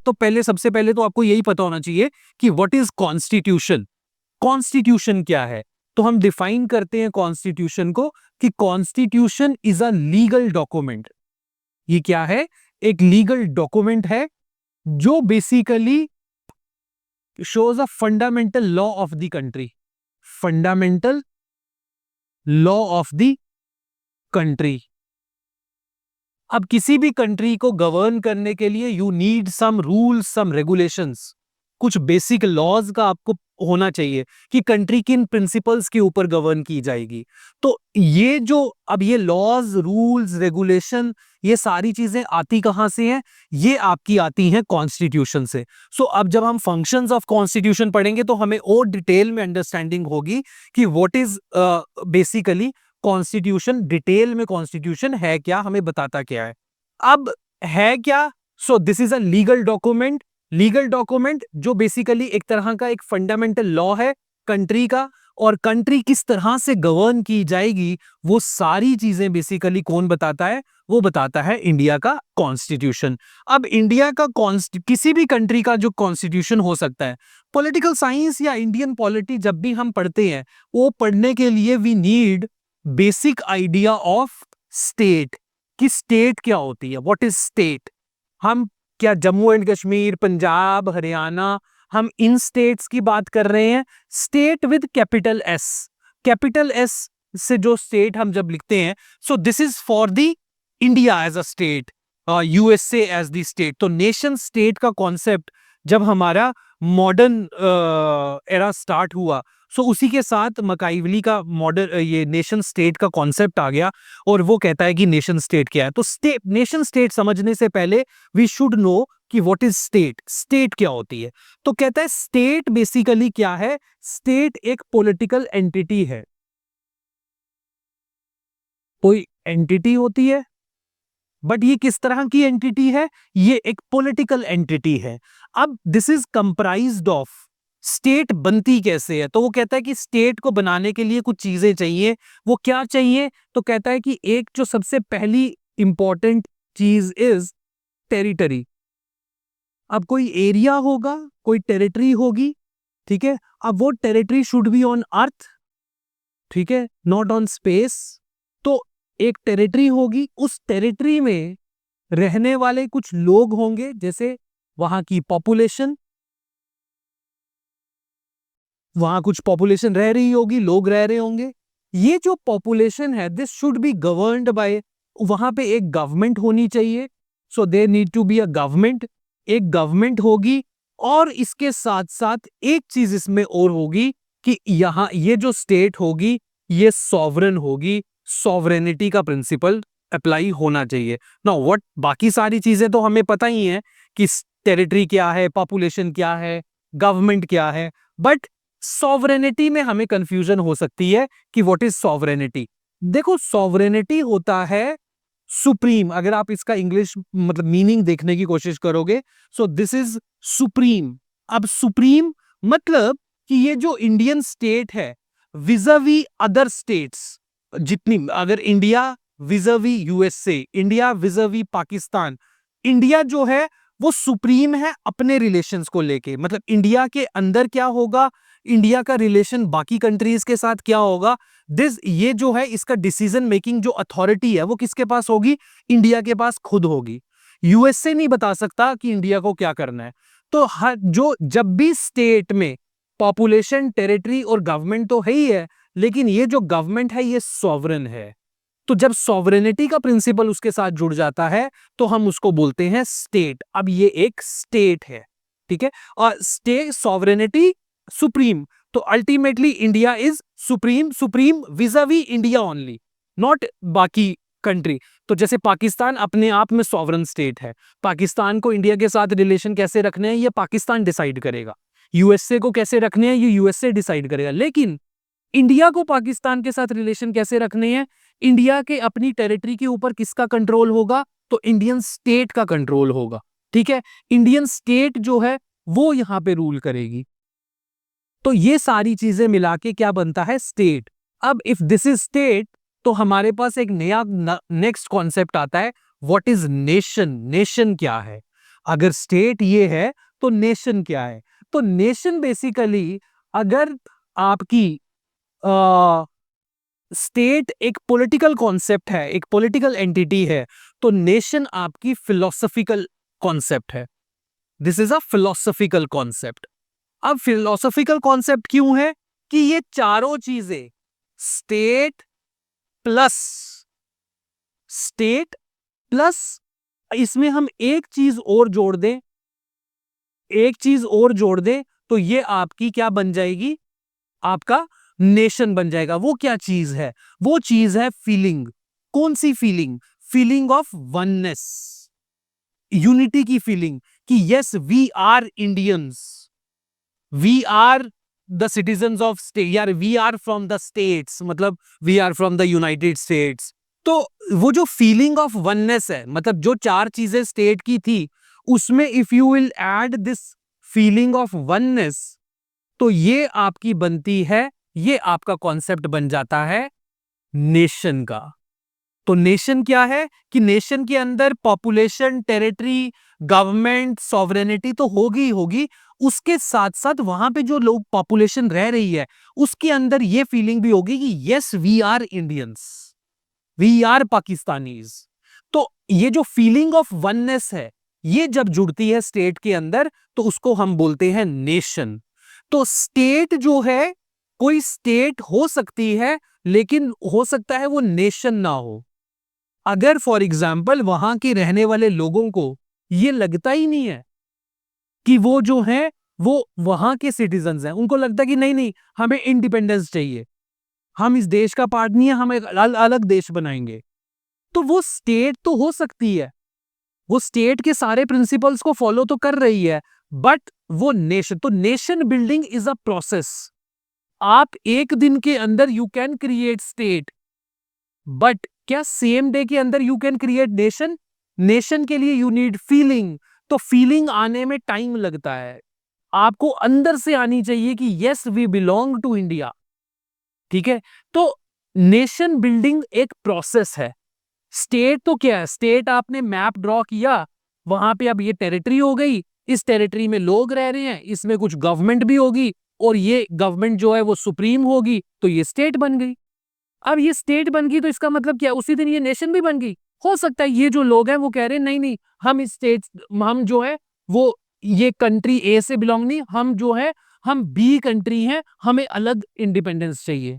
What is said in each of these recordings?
तो पहले सबसे पहले तो आपको यही पता होना चाहिए कि व्हाट इज कॉन्स्टिट्यूशन। कॉन्स्टिट्यूशन क्या है? तो हम डिफाइन करते हैं कॉन्स्टिट्यूशन को कि constitution is a legal document. ये क्या है? एक लीगल डॉक्यूमेंट है जो basically shows a fundamental law of the country. Fundamental law of the country. अब किसी भी कंट्री को गवर्न करने के लिए you need some rules, some regulations, कुछ बेसिक लॉज का आपको होना चाहिए कि कंट्री किन प्रिंसिपल्स के ऊपर गवर्न की जाएगी। तो ये जो अब ये लॉज, रूल्स, रेगुलेशन, ये सारी चीजें आती कहां से हैं? ये आपकी आती हैं कॉन्स्टिट्यूशन से। सो अब जब हम फंक्शंस ऑफ कॉन्स्टिट्यूशन पढ़ेंगे तो हमें और डिटेल में अंडरस्टैंडिंग होगी कि what is basically constitution. Detail में कॉन्स्टिट्यूशन है क्या, हमें बताता क्या है। अब है क्या? सो this is a legal document. Legal document जो बेसिकली एक तरह का एक फंडामेंटल लॉ है कंट्री का, और कंट्री किस तरह से गवर्न की जाएगी वो सारी चीजें बेसिकली कौन बताता है? वो बताता है इंडिया का कॉन्स्टिट्यूशन। अब इंडिया का किसी भी कंट्री का जो कॉन्स्टिट्यूशन हो सकता है, पॉलिटिकल साइंस या इंडियन पॉलिटी जब भी हम पढ़ते हैं, वो पढ़ने के लिए we need basic idea of state, कि स्टेट क्या होती है, व्हाट इज स्टेट। हम क्या जम्मू एंड कश्मीर, पंजाब, हरियाणा, हम इन स्टेट्स की बात कर रहे हैं? State with capital S. Capital S से जो स्टेट हम जब लिखते हैं, so this is for the India as a state, USA as the state. तो नेशन स्टेट का कॉन्सेप्ट जब हमारा मॉडर्न एरा स्टार्ट हुआ, सो उसी के साथ मकाइवली का मॉडर्न ये नेशन स्टेट का कॉन्सेप्ट आ गया, और वो कहता है कि नेशन स्टेट क्या है। तो स्टेट, नेशन स्टेट समझने से पहले वी शुड नो कि व्हाट इज स्टेट, स्टेट क्या होती है। तो कहता है स्टेट बेसिकली क्या है? स्टेट एक पॉलिटिकल एंटिटी है। कोई एंटिटी होती है, बट ये किस तरह की एंटिटी है? ये एक पॉलिटिकल एंटिटी है। अब this is comprised of, state बनती कैसे है? तो वो कहता है कि स्टेट को बनाने के लिए कुछ चीजें चाहिए। वो क्या चाहिए? तो कहता है कि एक जो सबसे पहली इंपॉर्टेंट चीज इज टेरिटरी। अब कोई एरिया होगा, कोई टेरिटरी होगी, ठीक है। अब वो territory should be on earth, ठीक है, नॉट ऑन स्पेस। तो एक टेरिटरी होगी, उस टेरिटरी में रहने वाले कुछ लोग होंगे, जैसे वहां की पॉपुलेशन, वहां कुछ पॉपुलेशन रह रही होगी, लोग रह रहे होंगे। ये जो पॉपुलेशन है, this should be governed by, वहां पे एक गवर्नमेंट होनी चाहिए। So there need to be a government, एक गवर्नमेंट होगी। और इसके साथ साथ एक चीज इसमें और होगी कि यहां ये जो स्टेट होगी ये सॉवरन होगी, सॉवरेनिटी का प्रिंसिपल अप्लाई होना चाहिए ना। व्हाट, बाकी सारी चीजें तो हमें पता ही है कि टेरिटरी क्या है, पॉपुलेशन क्या है, गवर्नमेंट क्या है, बट सॉवरेनिटी में हमें कंफ्यूजन हो सकती है कि व्हाट इज सॉवरेनिटी। देखो, सॉवरेनिटी होता है सुप्रीम। अगर आप इसका इंग्लिश मतलब मीनिंग देखने की कोशिश करोगे, सो दिस इज सुप्रीम। अब सुप्रीम मतलब कि ये जो इंडियन स्टेट है विजावी अदर स्टेट्स, जितनी, अगर India vis-a-vis USA, India vis-a-vis Pakistan, India जो है वो सुप्रीम है अपने रिलेशंस को लेके। मतलब इंडिया के अंदर क्या होगा, इंडिया का रिलेशन बाकी कंट्रीज के साथ क्या होगा, दिस, ये जो है इसका डिसीजन मेकिंग जो अथॉरिटी है वो किसके पास होगी? इंडिया के पास खुद होगी। यूएसए नहीं बता सकता कि इंडिया को क्या करना है। तो हर जो जब भी स्टेट में पॉपुलेशन, टेरिटरी और गवर्नमेंट तो है ही है, लेकिन ये जो गवर्नमेंट है ये सॉवरन है। तो जब सॉवरेनिटी का प्रिंसिपल उसके साथ जुड़ जाता है तो हम उसको बोलते हैं स्टेट। अब ये एक स्टेट है, ठीक है। और स्टेट सॉवरेनिटी सुप्रीम, तो ultimately India is supreme, supreme vis-a-vis India only, not बाकी कंट्री। तो जैसे पाकिस्तान अपने आप में सॉवरन स्टेट है, पाकिस्तान को इंडिया के साथ रिलेशन कैसे रखने हैं ये पाकिस्तान डिसाइड करेगा, यूएसए को कैसे रखने हैं ये यूएसए डिसाइड करेगा। लेकिन इंडिया को पाकिस्तान के साथ रिलेशन कैसे रखने हैं, इंडिया के अपनी टेरिटरी के ऊपर किसका कंट्रोल होगा? तो इंडियन स्टेट का कंट्रोल होगा, ठीक है। इंडियन स्टेट जो है वो यहां पे रूल करेगी। तो ये सारी चीजें मिला के क्या बनता है? स्टेट। अब इफ दिस इज स्टेट, तो हमारे पास एक नया नेक्स्ट कॉन्सेप्ट आता है, व्हाट इज नेशन। नेशन क्या है? अगर स्टेट ये है तो नेशन क्या है? तो नेशन बेसिकली, अगर आपकी स्टेट एक पॉलिटिकल कॉन्सेप्ट है, एक पॉलिटिकल एंटिटी है, तो नेशन आपकी फिलोसॉफिकल कॉन्सेप्ट है। This is a philosophical concept. अब फिलोसॉफिकल कॉन्सेप्ट क्यों है? कि ये चारों चीजें, स्टेट प्लस स्टेट प्लस इसमें हम एक चीज और जोड़ दें, एक चीज और जोड़ दें, तो ये आपकी क्या बन जाएगी? आपका नेशन बन जाएगा। वो क्या चीज है? वो चीज है फीलिंग। कौन सी feeling? Feeling of oneness, unity की फीलिंग, कि yes we are Indians, we are the citizens of state, यार we are from the states, मतलब we are from the United States. तो वो जो फीलिंग ऑफ वननेस है, मतलब जो चार चीजें स्टेट की थी, उसमें if you will add this feeling of oneness, तो ये आपकी बनती है, ये आपका कॉन्सेप्ट बन जाता है नेशन का। तो नेशन क्या है? कि नेशन के अंदर पॉपुलेशन, टेरिटरी, गवर्नमेंट, सॉवरेनिटी तो होगी ही होगी, उसके साथ साथ वहां पे जो लोग पॉपुलेशन रह रही है, उसके अंदर ये फीलिंग भी होगी कि yes we are Indians, we are Pakistanis. तो ये जो फीलिंग ऑफ वननेस है, ये जब जुड़ती है स्टेट के अंदर, तो उसको हम बोलते हैं नेशन। तो स्टेट जो है, कोई स्टेट हो सकती है, लेकिन हो सकता है वो नेशन ना हो। अगर फॉर एग्जाम्पल वहां के रहने वाले लोगों को ये लगता ही नहीं है कि वो जो है वो वहां के सिटीजन्स हैं, उनको लगता है कि नहीं नहीं, हमें इंडिपेंडेंस चाहिए, हम इस देश का पार्ट नहीं है, हम एक अलग देश बनाएंगे, तो वो स्टेट तो हो सकती है, वो स्टेट के सारे प्रिंसिपल्स को फॉलो तो कर रही है, बट वो नेशन, तो nation building is a process. आप एक दिन के अंदर you can create state, but क्या सेम डे के अंदर you can create nation? Nation के लिए यू नीड फीलिंग, तो फीलिंग आने में टाइम लगता है। आपको अंदर से आनी चाहिए कि yes we belong to India. ठीक है, तो नेशन बिल्डिंग एक प्रोसेस है। स्टेट तो क्या है? स्टेट आपने मैप ड्रॉ किया, वहां पे अब ये टेरिटरी हो गई, इस टेरिटरी में लोग रह रहे हैं, इसमें कुछ गवर्नमेंट भी होगी, और ये गवर्नमेंट जो है वो सुप्रीम होगी, तो ये स्टेट बन गई। अब ये स्टेट बन गई तो इसका मतलब क्या? उसी दिन ये नेशन भी बन गई। हो सकता है ये जो लोग हैं वो कह रहे हैं नहीं नहीं, हम इस स्टेट, हम जो है वो ये कंट्री ए से बिलोंग नहीं, हम जो है हम बी कंट्री हैं, हमें अलग इंडिपेंडेंस चाहिए।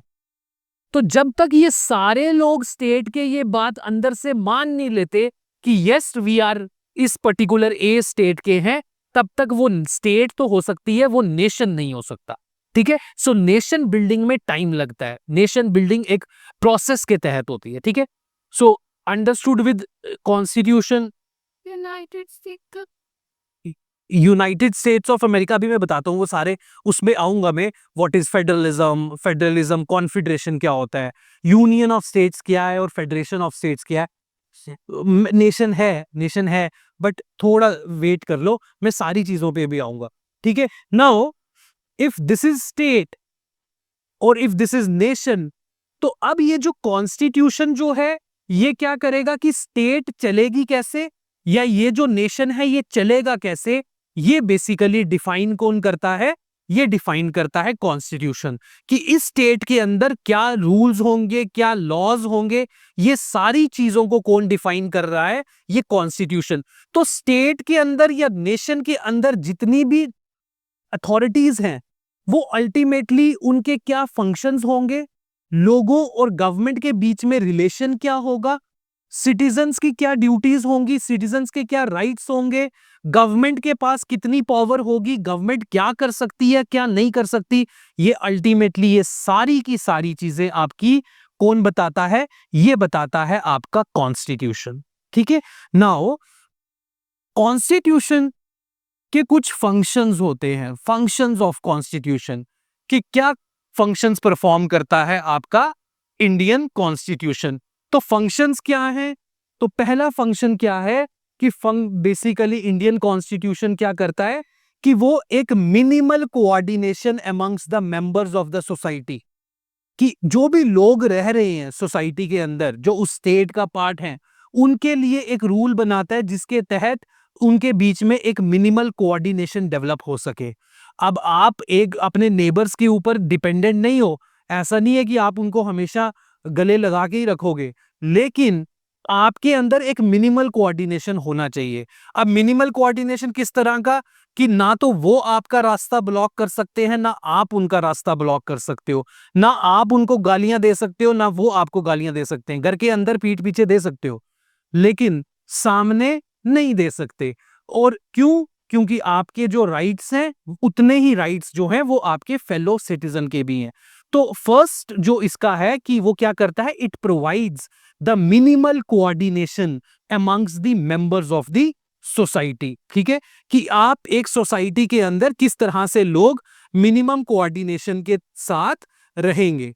तो जब तक ये सारे लोग स्टेट के ये बात अंदर से मान नहीं लेते कि यस वी आर इस पर्टिकुलर ए स्टेट के हैं, तब तक वो स्टेट तो हो सकती है, वो नेशन नहीं हो सकता। ठीक है, सो नेशन बिल्डिंग में टाइम लगता है, नेशन बिल्डिंग एक प्रोसेस के तहत होती है। ठीक है, so understood with constitution. United states of America भी मैं बताता हूँ, वो सारे उसमें आऊंगा मैं। What is federalism, federalism confederation क्या होता है, यूनियन ऑफ स्टेट्स क्या है, और फेडरेशन ऑफ स्टेट्स क्या है। नेशन है, नेशन है, बट थोड़ा वेट कर लो, मैं सारी चीजों पे भी आऊंगा। ठीक है, now if this is state और इफ दिस इज नेशन, तो अब ये जो कॉन्स्टिट्यूशन जो है, ये क्या करेगा कि स्टेट चलेगी कैसे, या ये जो नेशन है ये चलेगा कैसे, ये बेसिकली डिफाइन कौन करता है? ये डिफाइन करता है कॉन्स्टिट्यूशन, कि इस स्टेट के अंदर क्या रूल्स होंगे, क्या लॉज होंगे, ये सारी चीजों को कौन डिफाइन कर रहा है? ये कॉन्स्टिट्यूशन। तो स्टेट के अंदर या नेशन के अंदर जितनी भी अथॉरिटीज हैं, वो अल्टीमेटली उनके क्या फंक्शंस होंगे, लोगों और गवर्नमेंट के बीच में रिलेशन क्या होगा, सिटीजन्स की क्या ड्यूटीज होंगी, सिटीजन्स के क्या राइट्स होंगे, गवर्नमेंट के पास कितनी पावर होगी, गवर्नमेंट क्या कर सकती है, क्या नहीं कर सकती, ये अल्टीमेटली ये सारी की सारी चीजें आपकी कौन बताता है? ये बताता है आपका कॉन्स्टिट्यूशन। ठीक है, नाउ कॉन्स्टिट्यूशन के कुछ फंक्शंस होते हैं, फंक्शंस ऑफ कॉन्स्टिट्यूशन, कि क्या फंक्शंस परफॉर्म करता है आपका इंडियन कॉन्स्टिट्यूशन। तो फंक्शंस क्या हैं? तो पहला फंक्शन क्या है कि बेसिकली इंडियन कॉन्स्टिट्यूशन क्या करता है कि वो एक minimal coordination amongst the members of the society, कि जो भी लोग रह रहे हैं सोसाइटी के अंदर, जो उस स्टेट का पार्ट है, उनके लिए एक रूल बनाता है जिसके तहत उनके बीच में एक मिनिमल कोऑर्डिनेशन डेवलप हो सके। अब आप एक अपने नेबर्स के ऊपर डिपेंडेंट नहीं हो, ऐसा नहीं है कि आप उनको हमेशा गले लगा के ही रखोगे, लेकिन आपके अंदर एक मिनिमल कोऑर्डिनेशन होना चाहिए। अब मिनिमल कोऑर्डिनेशन किस तरह का, कि ना तो वो आपका रास्ता ब्लॉक कर सकते हैं, ना आप उनका रास्ता ब्लॉक कर सकते हो, ना आप उनको गालियां दे सकते हो, ना वो आपको गालियां दे सकते हैं। घर के अंदर पीठ पीछे दे सकते हो, लेकिन सामने नहीं दे सकते। और क्यों? क्योंकि आपके जो राइट्स हैं उतने ही राइट्स जो हैं वो आपके फेलो सिटीजन के भी हैं। तो फर्स्ट जो इसका है कि वो क्या करता है, it provides the minimal coordination amongst the members of the society. ठीक है, कि आप एक सोसाइटी के अंदर किस तरह से लोग मिनिमम कोऑर्डिनेशन के साथ रहेंगे।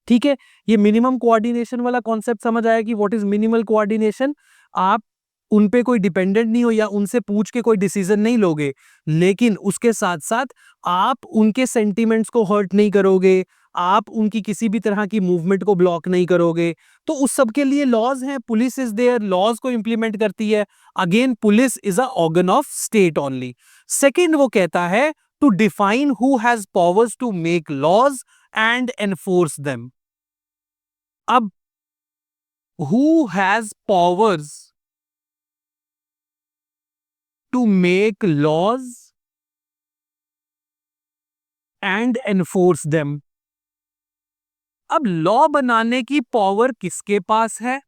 ठीक है, ये मिनिमम कोऑर्डिनेशन वाला कॉन्सेप्ट समझ आया कि व्हाट इज मिनिमल कोऑर्डिनेशन। आप उन पे कोई डिपेंडेंट नहीं हो या उनसे पूछ के कोई डिसीजन नहीं लोगे, लेकिन उसके साथ साथ आप उनके सेंटीमेंट्स को हर्ट नहीं करोगे, आप उनकी किसी भी तरह की मूवमेंट को ब्लॉक नहीं करोगे। तो उस सब के लिए लॉज हैं, पुलिस इज देयर, लॉज को इंप्लीमेंट करती है। Again police is a organ of state only. Second वो कहता है to define who has powers to make laws and enforce them. अब who has powers to make laws and enforce them। अब law बनाने की power किसके पास है?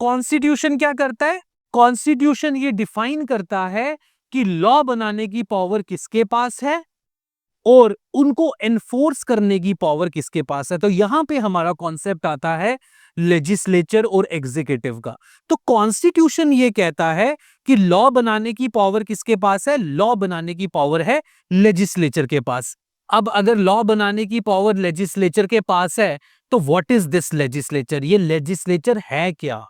Constitution क्या करता है? कॉन्स्टिट्यूशन ये डिफाइन करता है कि लॉ बनाने की पावर किसके पास है और उनको एनफोर्स करने की पावर किसके पास है। तो यहां पे हमारा कॉन्सेप्ट आता है लेजिस्लेचर और एग्जीक्यूटिव का। तो कॉन्स्टिट्यूशन ये कहता है कि लॉ बनाने की पावर किसके पास है? लॉ बनाने की पावर है लेजिस्लेचर के पास। अब अगर लॉ बनाने की पावर लेजिस्लेचर के पास है, तो व्हाट इज दिस लेजिस्लेचर? ये लेजिस्लेचर है क्या?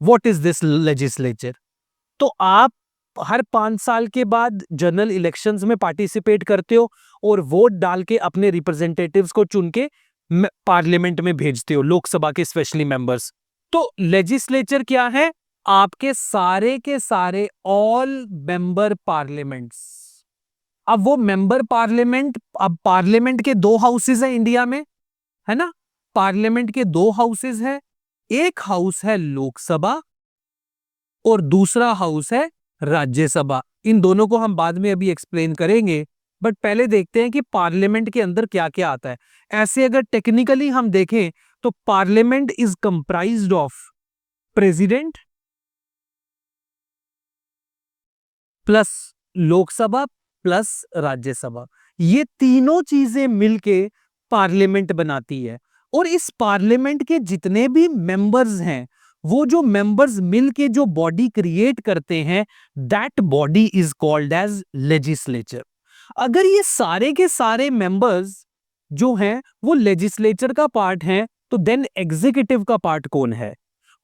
What is this legislature? तो आप हर 5 साल के बाद जनरल इलेक्शंस में पार्टिसिपेट करते हो और वोट डाल के अपने रिप्रेजेंटेटिव्स को चुन के पार्लियामेंट में भेजते हो, लोकसभा के स्पेशली मेंबर्स। तो लेजिस्लेचर क्या है? आपके सारे के सारे ऑल मेंबर पार्लियामेंट्स। अब वो मेंबर पार्लियामेंट, अब पार्लियामेंट के 2 हाउसेज हैं इंडिया में, है ना? पार्लियामेंट के 2 हाउसेज हैं, एक हाउस है लोकसभा और दूसरा हाउस है राज्यसभा। इन दोनों को हम बाद में अभी एक्सप्लेन करेंगे, बट पहले देखते हैं कि पार्लियामेंट के अंदर क्या क्या आता है। ऐसे अगर टेक्निकली हम देखें तो parliament is comprised of president plus Lok Sabha plus Rajya Sabha. ये तीनों चीजें मिलके पार्लियामेंट बनाती है। और इस पार्लियामेंट के जितने भी मेंबर्स हैं, वो जो मेंबर्स मिलके जो बॉडी क्रिएट करते हैं, that body is called as legislature. अगर ये सारे के सारे मेंबर्स जो हैं वो लेजिस्लेचर का पार्ट हैं, तो देन एग्जीक्यूटिव का पार्ट कौन है?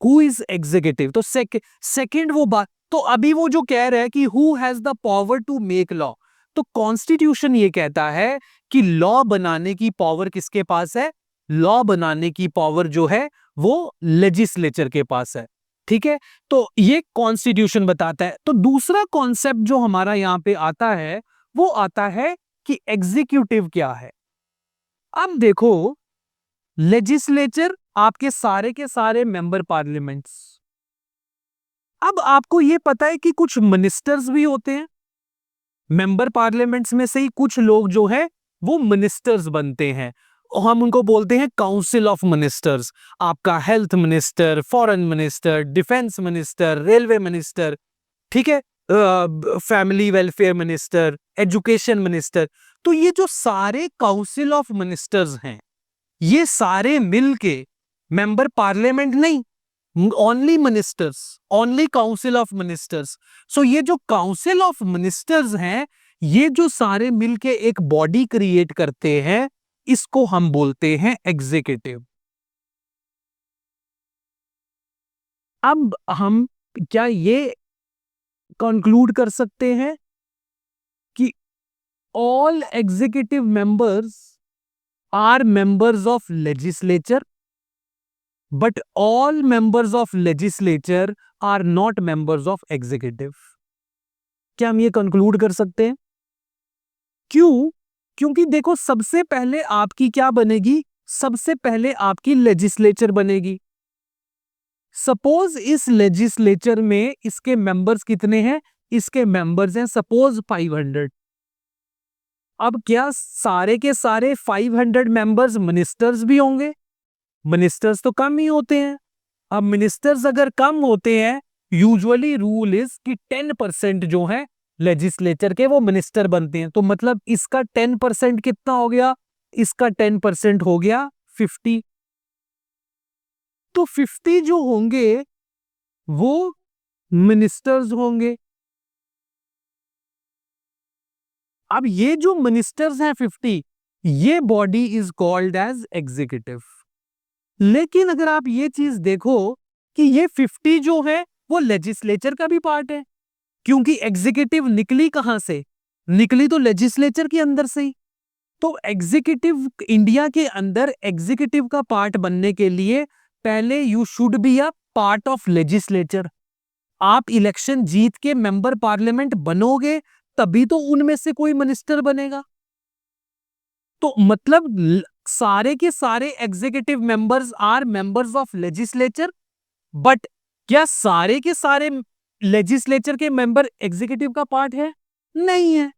Who is executive? तो सेकंड वो बात। तो अभी वो जो कह रहा है कि who has the power to make law, तो कॉन्स्टिट्यूशन ये कहता है कि लॉ बनाने की पावर किसके पास है? लॉ बनाने की पावर जो है वो लेजिस्लेचर के पास है। ठीक है, तो ये कॉन्स्टिट्यूशन बताता है। तो दूसरा कॉन्सेप्ट जो हमारा यहां पे आता है वो आता है कि एग्जीक्यूटिव क्या है। अब देखो, लेजिस्लेचर आपके सारे के सारे मेंबर पार्लियामेंट्स। अब आपको यह पता है कि कुछ मिनिस्टर्स भी होते हैं मेंबर पार्लियामेंट्स में से ही, कुछ लोग जो है वो मिनिस्टर्स बनते हैं। हम उनको बोलते हैं काउंसिल ऑफ मिनिस्टर्स। आपका health minister, foreign minister, defence minister, railway minister, ठीक है, family welfare minister, education minister. तो ये जो सारे काउंसिल ऑफ मिनिस्टर्स हैं, ये सारे मिलके मेंबर पार्लियामेंट नहीं, only ministers, only council of ministers. So ये जो काउंसिल ऑफ मिनिस्टर्स हैं, ये जो सारे मिलके एक बॉडी क्रिएट करते हैं, इसको हम बोलते हैं एग्जीक्यूटिव। अब हम क्या ये कंक्लूड कर सकते हैं कि all executive members are members of legislature? But all members of legislature are not members of executive. क्या हम ये कंक्लूड कर सकते हैं? क्यों? क्योंकि देखो, सबसे पहले आपकी क्या बनेगी? सबसे पहले आपकी लेजिस्लेचर बनेगी। सपोज इस लेजिस्लेचर में इसके मेंबर्स कितने हैं? इसके मेंबर्स हैं सपोज 500। अब क्या सारे के सारे 500 मेंबर्स मिनिस्टर्स भी होंगे? मिनिस्टर्स तो कम ही होते हैं। अब मिनिस्टर्स अगर कम होते हैं, यूजुअली रूल इज कि 10% जो है लेजिस्लेचर के वो मिनिस्टर बनते हैं। तो मतलब इसका 10% कितना हो गया? इसका 10% हो गया 50। तो 50 जो होंगे वो मिनिस्टर्स होंगे। अब ये जो मिनिस्टर्स हैं 50, ये body is called as executive. लेकिन अगर आप ये चीज देखो कि ये 50 जो है वो लेजिस्लेचर का भी पार्ट है, क्योंकि एग्जीक्यूटिव निकली कहां से? निकली तो लेजिस्लेचर के अंदर से ही। तो एग्जीक्यूटिव इंडिया के अंदर एग्जीक्यूटिव का पार्ट बनने के लिए पहले you should be a part of legislature. आप इलेक्शन जीत के मेंबर पार्लियामेंट बनोगे तभी तो उनमें से कोई मिनिस्टर बनेगा। तो मतलब सारे के सारे executive members are members of legislature, but क्या सारे के सारे लेजिस्लेचर के मेंबर एग्जीक्यूटिव का पार्ट है? नहीं है।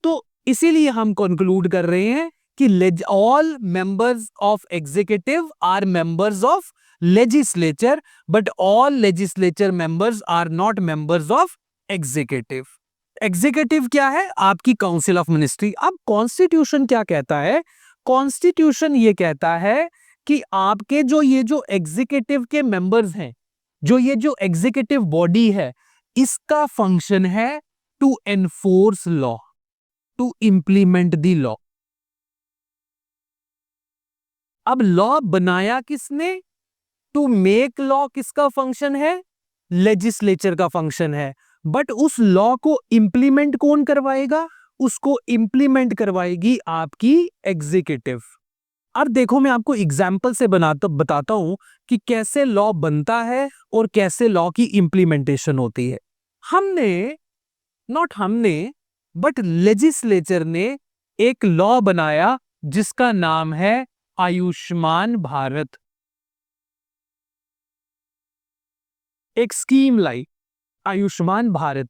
तो इसीलिए हम कंक्लूड कर रहे हैं कि all members of executive are members of legislature, but all legislature members are not members of executive. Executive क्या है? आपकी काउंसिल ऑफ मिनिस्ट्री। अब कॉन्स्टिट्यूशन क्या कहता है? कॉन्स्टिट्यूशन ये कहता है कि आपके जो एग्जीक्यूटिव के मेंबर्स हैं, जो एग्जीक्यूटिव बॉडी है, इसका फंक्शन है to enforce law, to implement the law. अब लॉ बनाया किसने? टू मेक लॉ किसका फंक्शन है? लेजिस्लेचर का फंक्शन है। बट उस लॉ को इंप्लीमेंट कौन करवाएगा? उसको इंप्लीमेंट करवाएगी आपकी एग्जीक्यूटिव। अब देखो, मैं आपको एग्जाम्पल से बताता हूं कि कैसे लॉ बनता है और कैसे लॉ की इंप्लीमेंटेशन होती है। बट लेजिस्लेचर ने एक लॉ बनाया जिसका नाम है आयुष्मान भारत। एक स्कीम लाई, आयुष्मान भारत।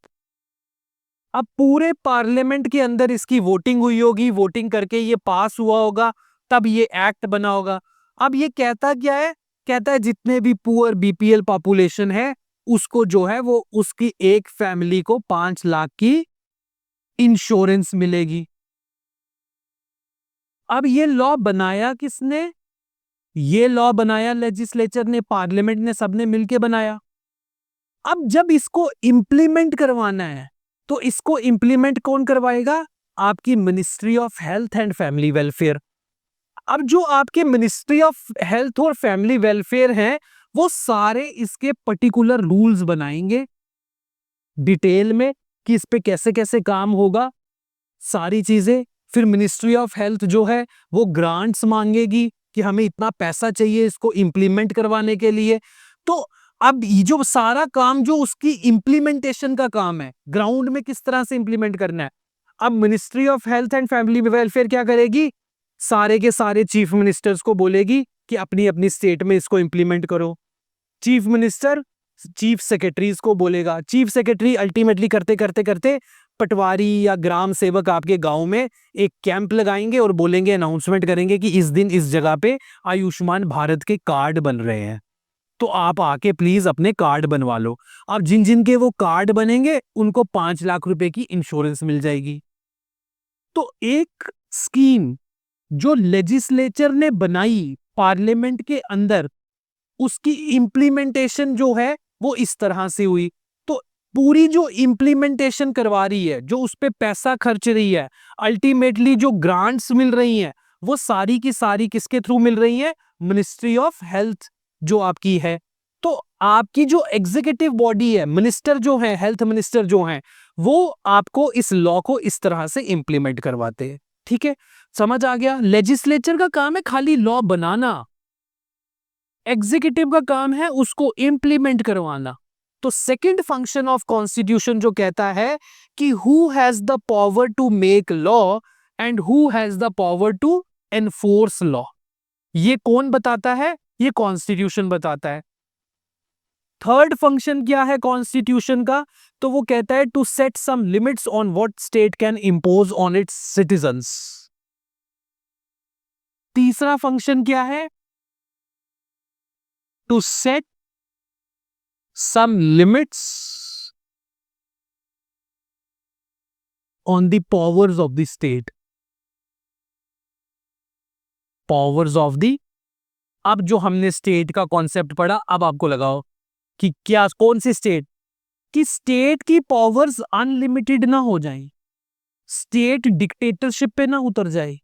अब पूरे पार्लियामेंट के अंदर इसकी वोटिंग हुई होगी, वोटिंग करके ये पास हुआ होगा, तब ये एक्ट बना होगा। अब ये कहता क्या है? कहता है जितने भी पुअर बीपीएल पॉपुलेशन है उसको जो है वो उसकी एक फैमिली को 5 लाख की इंश्योरेंस मिलेगी। अब ये लॉ बनाया किसने? ये लॉ बनाया लेजिस्लेचर ने, पार्लियामेंट ने, सबने मिलके बनाया। अब जब इसको इंप्लीमेंट करवाना है तो इसको इंप्लीमेंट कौन करवाएगा? आपकी ministry of health and family welfare. अब जो आपके मिनिस्ट्री ऑफ हेल्थ और फैमिली वेलफेयर हैं, वो सारे इसके पर्टिकुलर रूल्स बनाएंगे डिटेल में कि इस पे कैसे कैसे काम होगा, सारी चीजें। फिर मिनिस्ट्री ऑफ हेल्थ जो है वो ग्रांट्स मांगेगी कि हमें इतना पैसा चाहिए इसको इंप्लीमेंट करवाने के लिए। तो अब ये जो सारा काम जो उसकी इंप्लीमेंटेशन का काम है, ग्राउंड में किस तरह से इंप्लीमेंट करना है, अब ministry of health and family welfare क्या करेगी? सारे के सारे चीफ मिनिस्टर्स को बोलेगी कि अपनी अपनी स्टेट में इसको इंप्लीमेंट करो। चीफ मिनिस्टर चीफ सेक्रेटरीज को बोलेगा, चीफ सेक्रेटरी अल्टीमेटली करते करते करते पटवारी या ग्राम सेवक आपके गांव में एक कैंप लगाएंगे और बोलेंगे, अनाउंसमेंट करेंगे कि इस दिन इस जगह पे आयुष्मान भारत के कार्ड बन रहे हैं, तो आप आके प्लीज अपने कार्ड बनवा लो। अब जिन जिन के वो कार्ड बनेंगे उनको 5 लाख रुपए की इंश्योरेंस मिल जाएगी। तो एक स्कीम जो लेजिस्लेचर ने बनाई पार्लियामेंट के अंदर, उसकी इंप्लीमेंटेशन जो है वो इस तरह से हुई। तो पूरी जो इंप्लीमेंटेशन करवा रही है, जो उस पे पैसा खर्च रही है, अल्टीमेटली जो ग्रांट्स मिल रही हैं, वो सारी की सारी किसके थ्रू मिल रही है? मिनिस्ट्री ऑफ हेल्थ जो आपकी है। तो आपकी जो एग्जीक्यूटिव बॉडी है, मिनिस्टर जो है, हेल्थ मिनिस्टर जो है, वो आपको इस लॉ को इस तरह से इंप्लीमेंट करवाते हैं। ठीक है, समझ आ गया? लेजिस्लेचर का काम है खाली लॉ बनाना, एग्जीक्यूटिव का काम है उसको इंप्लीमेंट करवाना। तो सेकंड फंक्शन ऑफ कॉन्स्टिट्यूशन जो कहता है कि who has the power to make law and who has the power to enforce law, ये कौन बताता है? ये कॉन्स्टिट्यूशन बताता है। थर्ड फंक्शन क्या है कॉन्स्टिट्यूशन का? तो वो कहता है to set some limits on what state can impose on its citizens. तीसरा फंक्शन क्या है? To set some limits on the powers of the state. Powers of the, अब जो हमने स्टेट का कॉन्सेप्ट पढ़ा, अब आपको लगाओ कि क्या, कौन सी स्टेट? कि स्टेट की पावर्स अनलिमिटेड ना हो जाएं, स्टेट डिक्टेटरशिप पे ना उतर जाए।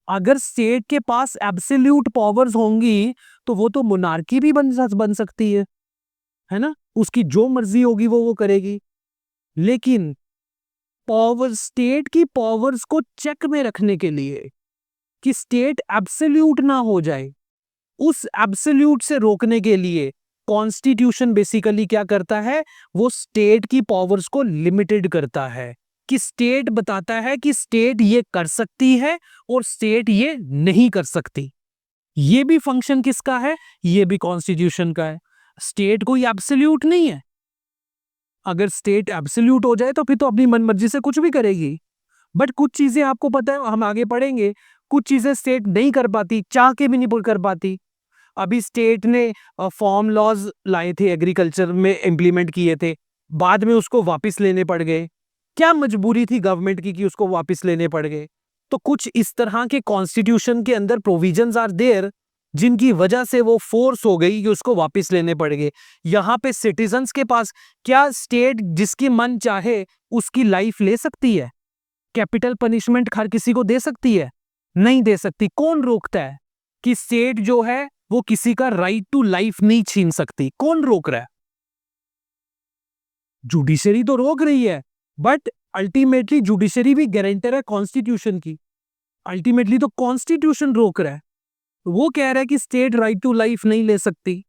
अगर स्टेट के पास एब्सोल्यूट पावर्स होंगी तो वो तो मोनार्की भी बन सकती है ना, उसकी जो मर्जी होगी वो करेगी। लेकिन पावर, स्टेट की पावर्स को चेक में रखने के लिए कि स्टेट एब्सोल्यूट ना हो जाए, उस एब्सोल्यूट से रोकने के लिए कॉन्स्टिट्यूशन बेसिकली क्या करता है? वो स्टेट की पावर्स को लिमिटेड करता है, कि स्टेट बताता है कि स्टेट ये कर सकती है और स्टेट ये नहीं कर सकती। ये भी फंक्शन किसका है? ये भी कॉन्स्टिट्यूशन का है। स्टेट कोई एब्सोल्यूट नहीं है। अगर स्टेट एब्सोल्यूट हो जाए तो फिर तो अपनी मनमर्जी से कुछ भी करेगी। बट कुछ चीजें आपको पता है, हम आगे पढ़ेंगे, कुछ चीजें स्टेट नहीं कर पाती, चाह के भी नहीं कर पाती। अभी स्टेट ने फॉर्म लॉज लाए थे, एग्रीकल्चर में इंप्लीमेंट किए थे, बाद में उसको वापस लेने पड़ गए। क्या मजबूरी थी गवर्नमेंट की कि उसको वापस लेने पड़ गए? तो कुछ इस तरह के कॉन्स्टिट्यूशन के अंदर प्रोविजंस आर देयर जिनकी वजह से वो फोर्स हो गई कि उसको वापस लेने पड़ गए। यहां पे सिटीजन्स के पास, क्या स्टेट जिसकी मन चाहे उसकी लाइफ ले सकती है? कैपिटल पनिशमेंट हर किसी को दे सकती है? नहीं दे सकती। कौन रोकता है कि स्टेट जो है वो किसी का राइट टू लाइफ नहीं छीन सकती? कौन रोक रहा है? जुडिशरी तो रोक रही है, बट अल्टीमेटली जुडिशरी भी गारंटर है कॉन्स्टिट्यूशन की। अल्टीमेटली तो कॉन्स्टिट्यूशन रोक रहा है। वो कह रहा है कि स्टेट राइट टू लाइफ नहीं ले सकती।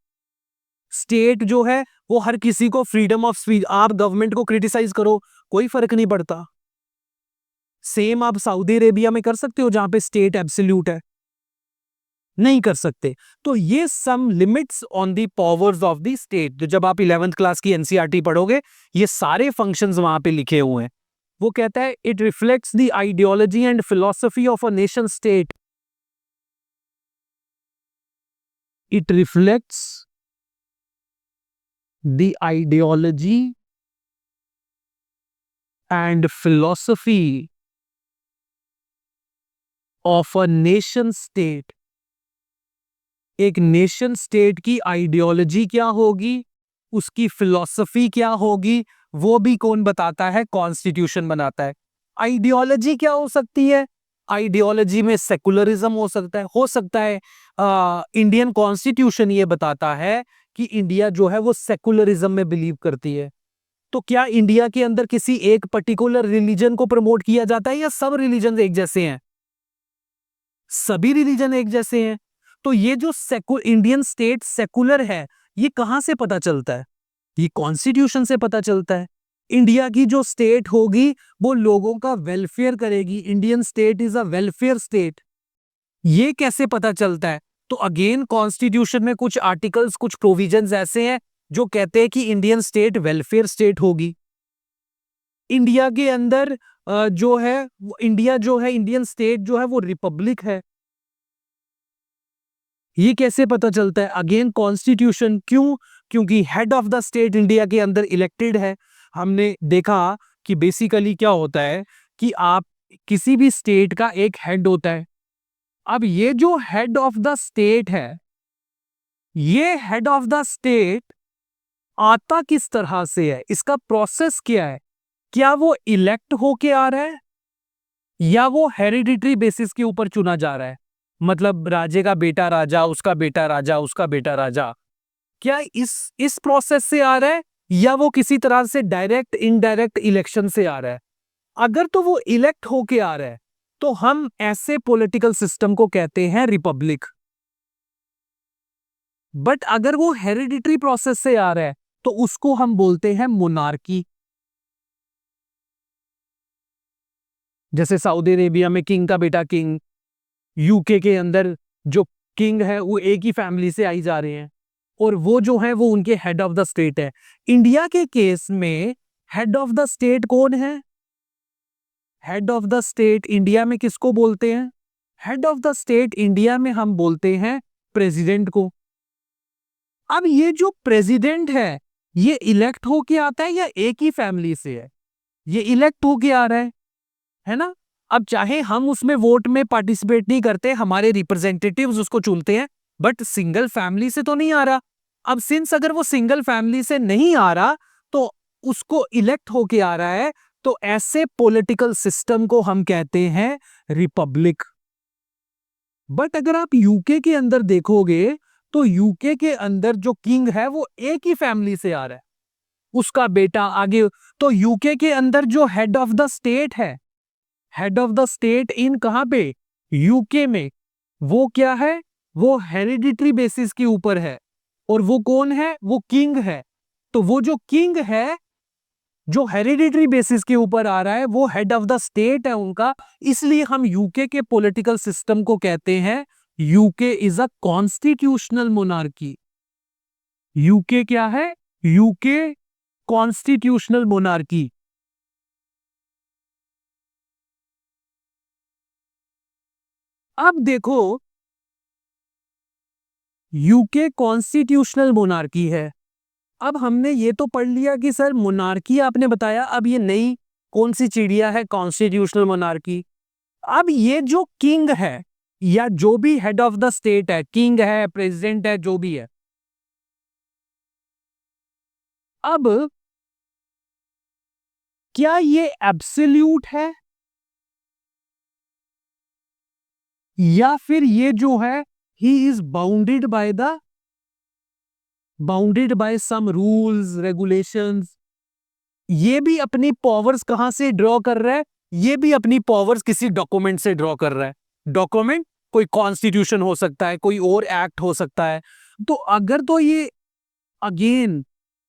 स्टेट जो है वो हर किसी को फ्रीडम ऑफ स्पीच, आप गवर्नमेंट को क्रिटिसाइज करो, कोई फर्क नहीं पड़ता। सेम आप सऊदी अरेबिया में कर सकते हो जहां पे स्टेट एब्सोल्यूट है? नहीं कर सकते। तो ये some limits on the powers of the state, जो जब आप 11th क्लास की एनसीईआरटी पढ़ोगे ये सारे फंक्शंस वहां पे लिखे हुए हैं। वो कहता है it reflects the ideology and philosophy of a nation state. It reflects the ideology and philosophy of a nation state. एक नेशन स्टेट की आइडियोलॉजी क्या होगी, उसकी फिलॉसफी क्या होगी, वो भी कौन बताता है? कॉन्स्टिट्यूशन बनाता है। आइडियोलॉजी क्या हो सकती है? आइडियोलॉजी में सेकुलरिज्म हो सकता है। इंडियन कॉन्स्टिट्यूशन ये बताता है कि इंडिया जो है वो सेकुलरिज्म में बिलीव करती है। तो क्या इंडिया के अंदर किसी एक पर्टिकुलर रिलीजन को प्रमोट किया जाता है या सब रिलीजन एक जैसे हैं? सभी रिलीजन एक जैसे हैं। तो ये जो इंडियन स्टेट सेकुलर है, ये कहां से पता चलता है? ये कॉन्स्टिट्यूशन से पता चलता है। इंडिया की जो स्टेट होगी वो लोगों का वेलफेयर करेगी। Indian state is a welfare state. ये कैसे पता चलता है? तो अगेन कॉन्स्टिट्यूशन में कुछ आर्टिकल्स, कुछ प्रोविजंस ऐसे हैं जो कहते हैं कि इंडियन स्टेट वेलफेयर स्टेट होगी। इंडिया के अंदर जो है इंडिया जो है, इंडियन स्टेट जो है वो रिपब्लिक है। ये कैसे पता चलता है? Again constitution. क्यों? क्योंकि head of the state India के अंदर इलेक्टेड है। हमने देखा कि बेसिकली क्या होता है कि आप किसी भी स्टेट का एक हेड होता है। अब ये जो हेड ऑफ द स्टेट है, ये हेड ऑफ द स्टेट आता किस तरह से है? इसका प्रोसेस क्या है? क्या वो इलेक्ट होके आ रहा है या वो हेरिडिटरी बेसिस के ऊपर चुना जा रहा है? मतलब राजे का बेटा राजा, उसका बेटा राजा, उसका बेटा राजा। क्या इस प्रोसेस से आ रहा है या वो किसी तरह से डायरेक्ट इनडायरेक्ट इलेक्शन से आ रहा है? अगर तो वो इलेक्ट होके आ रहा है तो हम ऐसे पॉलिटिकल सिस्टम को कहते हैं रिपब्लिक। बट अगर वो हेरिडिटरी प्रोसेस से आ रहा है तो उसको हम बोलते हैं मोनार्की। जैसे सऊदी अरेबिया में किंग का बेटा किंग, यूके के अंदर जो किंग है वो एक ही फैमिली से आई जा रहे हैं और वो जो है वो उनके हेड ऑफ द स्टेट है। इंडिया के केस में हेड ऑफ द स्टेट कौन है? Head of the state India में किसको बोलते हैं? Head of the state India में हम बोलते हैं प्रेसिडेंट को। अब ये जो प्रेसिडेंट है ये इलेक्ट होके आता है या एक ही फैमिली से है? ये इलेक्ट होके आ रहा है ना? अब चाहे हम उसमें वोट में पार्टिसिपेट नहीं करते, हमारे रिप्रेजेंटेटिव्स उसको चुनते हैं, बट सिंगल फैमिली से तो नहीं आ रहा। अब सिंस अगर वो सिंगल फैमिली से नहीं आ रहा तो उसको इलेक्ट होके आ रहा है, तो ऐसे पॉलिटिकल सिस्टम को हम कहते हैं रिपब्लिक। बट अगर आप यूके के अंदर देखोगे तो यूके के अंदर जो किंग है वो एक ही फैमिली से आ रहा है, उसका बेटा आगे। तो यूके के अंदर जो हेड ऑफ द स्टेट है, head of the state in कहां पे? यूके में। वो क्या है? वो हेरिडिटरी बेसिस के ऊपर है और वो कौन है? वो किंग है। तो वो जो किंग है जो हेरिडिटरी बेसिस के ऊपर आ रहा है वो हेड ऑफ द स्टेट है उनका। इसलिए हम यूके के पॉलिटिकल सिस्टम को कहते हैं UK is a constitutional monarchy. UK क्या है? UK constitutional monarchy. अब देखो, यूके कॉन्स्टिट्यूशनल मोनार्की है। अब हमने ये तो पढ़ लिया कि सर मोनार्की आपने बताया, अब ये नई कौन सी चिड़िया है कॉन्स्टिट्यूशनल मोनार्की। अब ये जो किंग है या जो भी हेड ऑफ द स्टेट है, किंग है, प्रेसिडेंट है, जो भी है, अब क्या ये एब्सोल्यूट है या फिर ये जो है he is bounded by some rules regulations? ये भी अपनी पावर्स कहां से ड्रॉ कर रहा है? ये भी अपनी पावर्स किसी डॉक्यूमेंट से ड्रॉ कर रहा है। डॉक्यूमेंट कोई कॉन्स्टिट्यूशन हो सकता है, कोई और एक्ट हो सकता है। तो अगर तो ये अगेन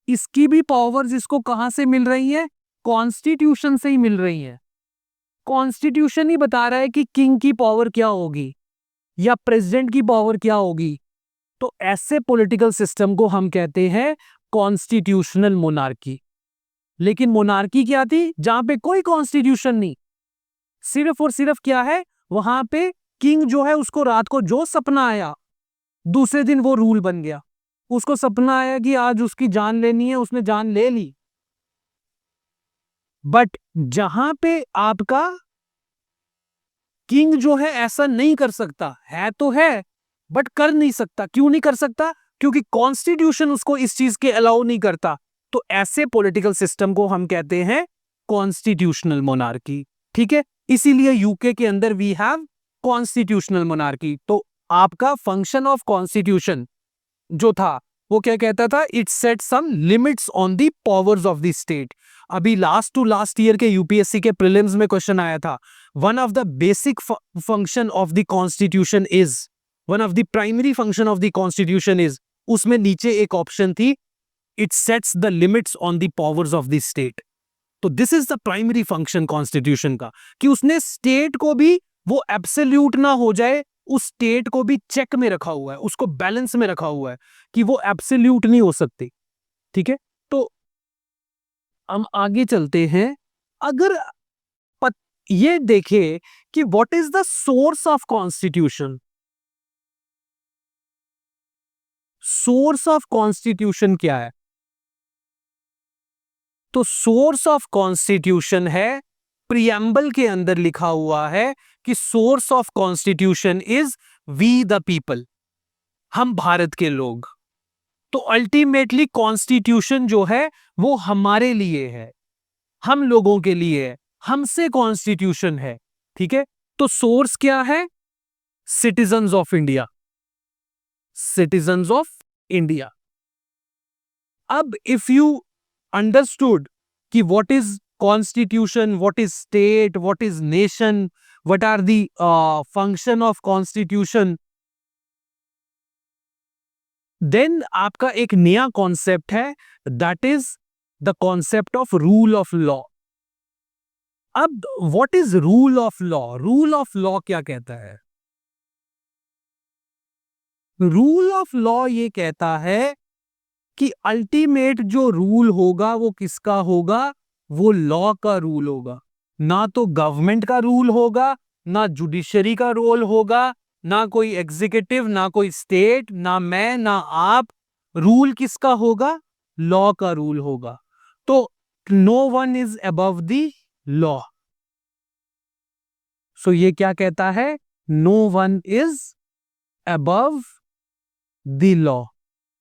इसकी भी पावर्स इसको कहां से मिल रही है? कॉन्स्टिट्यूशन से ही मिल रही है। कॉन्स्टिट्यूशन ही बता रहा है कि किंग की पावर क्या होगी या प्रेसिडेंट की पावर क्या होगी। तो ऐसे पॉलिटिकल सिस्टम को हम कहते हैं कॉन्स्टिट्यूशनल मोनार्की। लेकिन मोनार्की क्या थी? जहां पे कोई कॉन्स्टिट्यूशन नहीं, सिर्फ और सिर्फ क्या है, वहां पे किंग जो है उसको रात को जो सपना आया दूसरे दिन वो रूल बन गया। उसको सपना आया कि आज उसकी जान लेनी है, उसने जान ले ली। बट जहां पे आपका किंग जो है ऐसा नहीं कर सकता, है तो है बट कर नहीं सकता। क्यों नहीं कर सकता? क्योंकि कॉन्स्टिट्यूशन उसको इस चीज के अलाउ नहीं करता। तो ऐसे पॉलिटिकल सिस्टम को हम कहते हैं कॉन्स्टिट्यूशनल मोनार्की। ठीक है, इसीलिए यूके के अंदर वी हैव कॉन्स्टिट्यूशनल मोनार्की। तो आपका फंक्शन ऑफ कॉन्स्टिट्यूशन जो था वो क्या कहता था? It set some limits on the powers of the state. अभी लास्ट टू लास्ट ईयर के यूपीएससी के प्रीलिम्स में क्वेश्चन आया था, one of the basic function of the constitution is, one of the primary function of the constitution is, उसमें नीचे एक option थी, it sets the limits on the powers of the state. तो this is the primary function constitution का, कि उसने state को भी वो एब्सोल्यूट ना हो जाए, उस स्टेट को भी चेक में रखा हुआ है, उसको बैलेंस में रखा हुआ है कि वो एब्सोल्यूट नहीं हो सकती। ठीक है, तो हम आगे चलते हैं। अगर ये देखें कि what is the source of constitution. Source of constitution क्या है? तो सोर्स ऑफ कॉन्स्टिट्यूशन है, प्रियम्बल के अंदर लिखा हुआ है कि source of constitution is we the people, हम भारत के लोग। तो अल्टीमेटली कॉन्स्टिट्यूशन जो है वो हमारे लिए है, हम लोगों के लिए है, हमसे कॉन्स्टिट्यूशन है। ठीक है, तो सोर्स क्या है? Citizens of India, citizens of India. अब इफ यू अंडरस्टूड कि what is constitution, what is state, what is nation, what are the function of constitution, then आपका एक नया कॉन्सेप्ट है, that is the concept of rule of law. अब what is rule of law? Rule of law क्या कहता है? Rule of law ये कहता है कि अल्टीमेट जो रूल होगा वो किसका होगा? वो लॉ का रूल होगा। ना तो गवर्नमेंट का रूल होगा, ना जुडिशरी का रोल होगा, ना कोई एग्जीक्यूटिव, ना कोई स्टेट, ना मैं, ना आप। रूल किसका होगा? लॉ का रूल होगा। तो no one is above the law. So ये क्या कहता है? No one is above the law.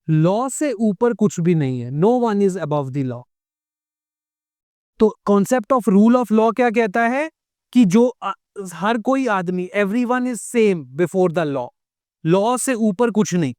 Law से ऊपर कुछ भी नहीं है। No one is above the law. तो concept of rule of law क्या कहता है? कि जो हर कोई आदमी, everyone is same before the law. Law से ऊपर कुछ नहीं।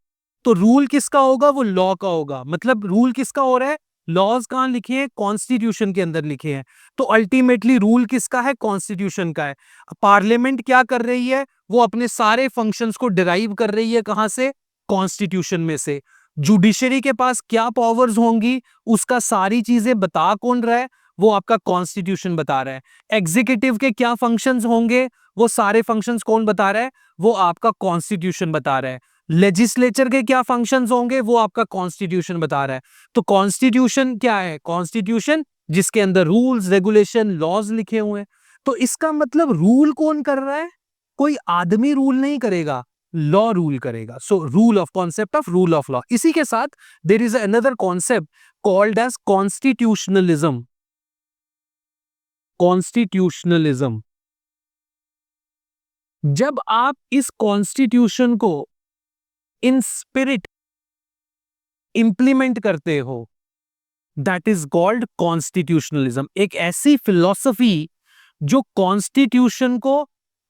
तो रूल किसका होगा? वो लॉ का होगा। मतलब रूल किसका हो रहा है? लॉज कहां लिखे हैं? कॉन्स्टिट्यूशन के अंदर लिखे हैं। तो अल्टीमेटली रूल किसका है? कॉन्स्टिट्यूशन का है। पार्लियामेंट क्या कर रही है? वो अपने सारे फंक्शंस को डिराइव कर रही है कहां से? कॉन्स्टिट्यूशन में से। जुडिशरी के पास क्या पावर्स होंगी, उसका सारी चीजें बता कौन रहा है? वो आपका कॉन्स्टिट्यूशन बता रहा है। एग्जीक्यूटिव के क्या फंक्शंस होंगे, वो सारे फंक्शंस कौन बता रहा है? वो आपका कॉन्स्टिट्यूशन बता रहा है। लेजिस्लेचर के क्या फंक्शंस होंगे, वो आपका कॉन्स्टिट्यूशन बता रहा है। तो कॉन्स्टिट्यूशन क्या है? कॉन्स्टिट्यूशन जिसके अंदर रूल्स, रेगुलेशन, लॉज लिखे हुए हैं। तो इसका मतलब रूल कौन कर रहा है? कोई आदमी रूल नहीं करेगा, लॉ रूल करेगा। So rule of, concept of rule of law. इसी के साथ there is another concept called as constitutionalism. Constitutionalism, जब आप इस कॉन्स्टिट्यूशन को इन स्पिरिट इंप्लीमेंट करते हो, दैट इज कॉल्ड कॉन्स्टिट्यूशनलिज्म। एक ऐसी फिलॉसफी जो कॉन्स्टिट्यूशन को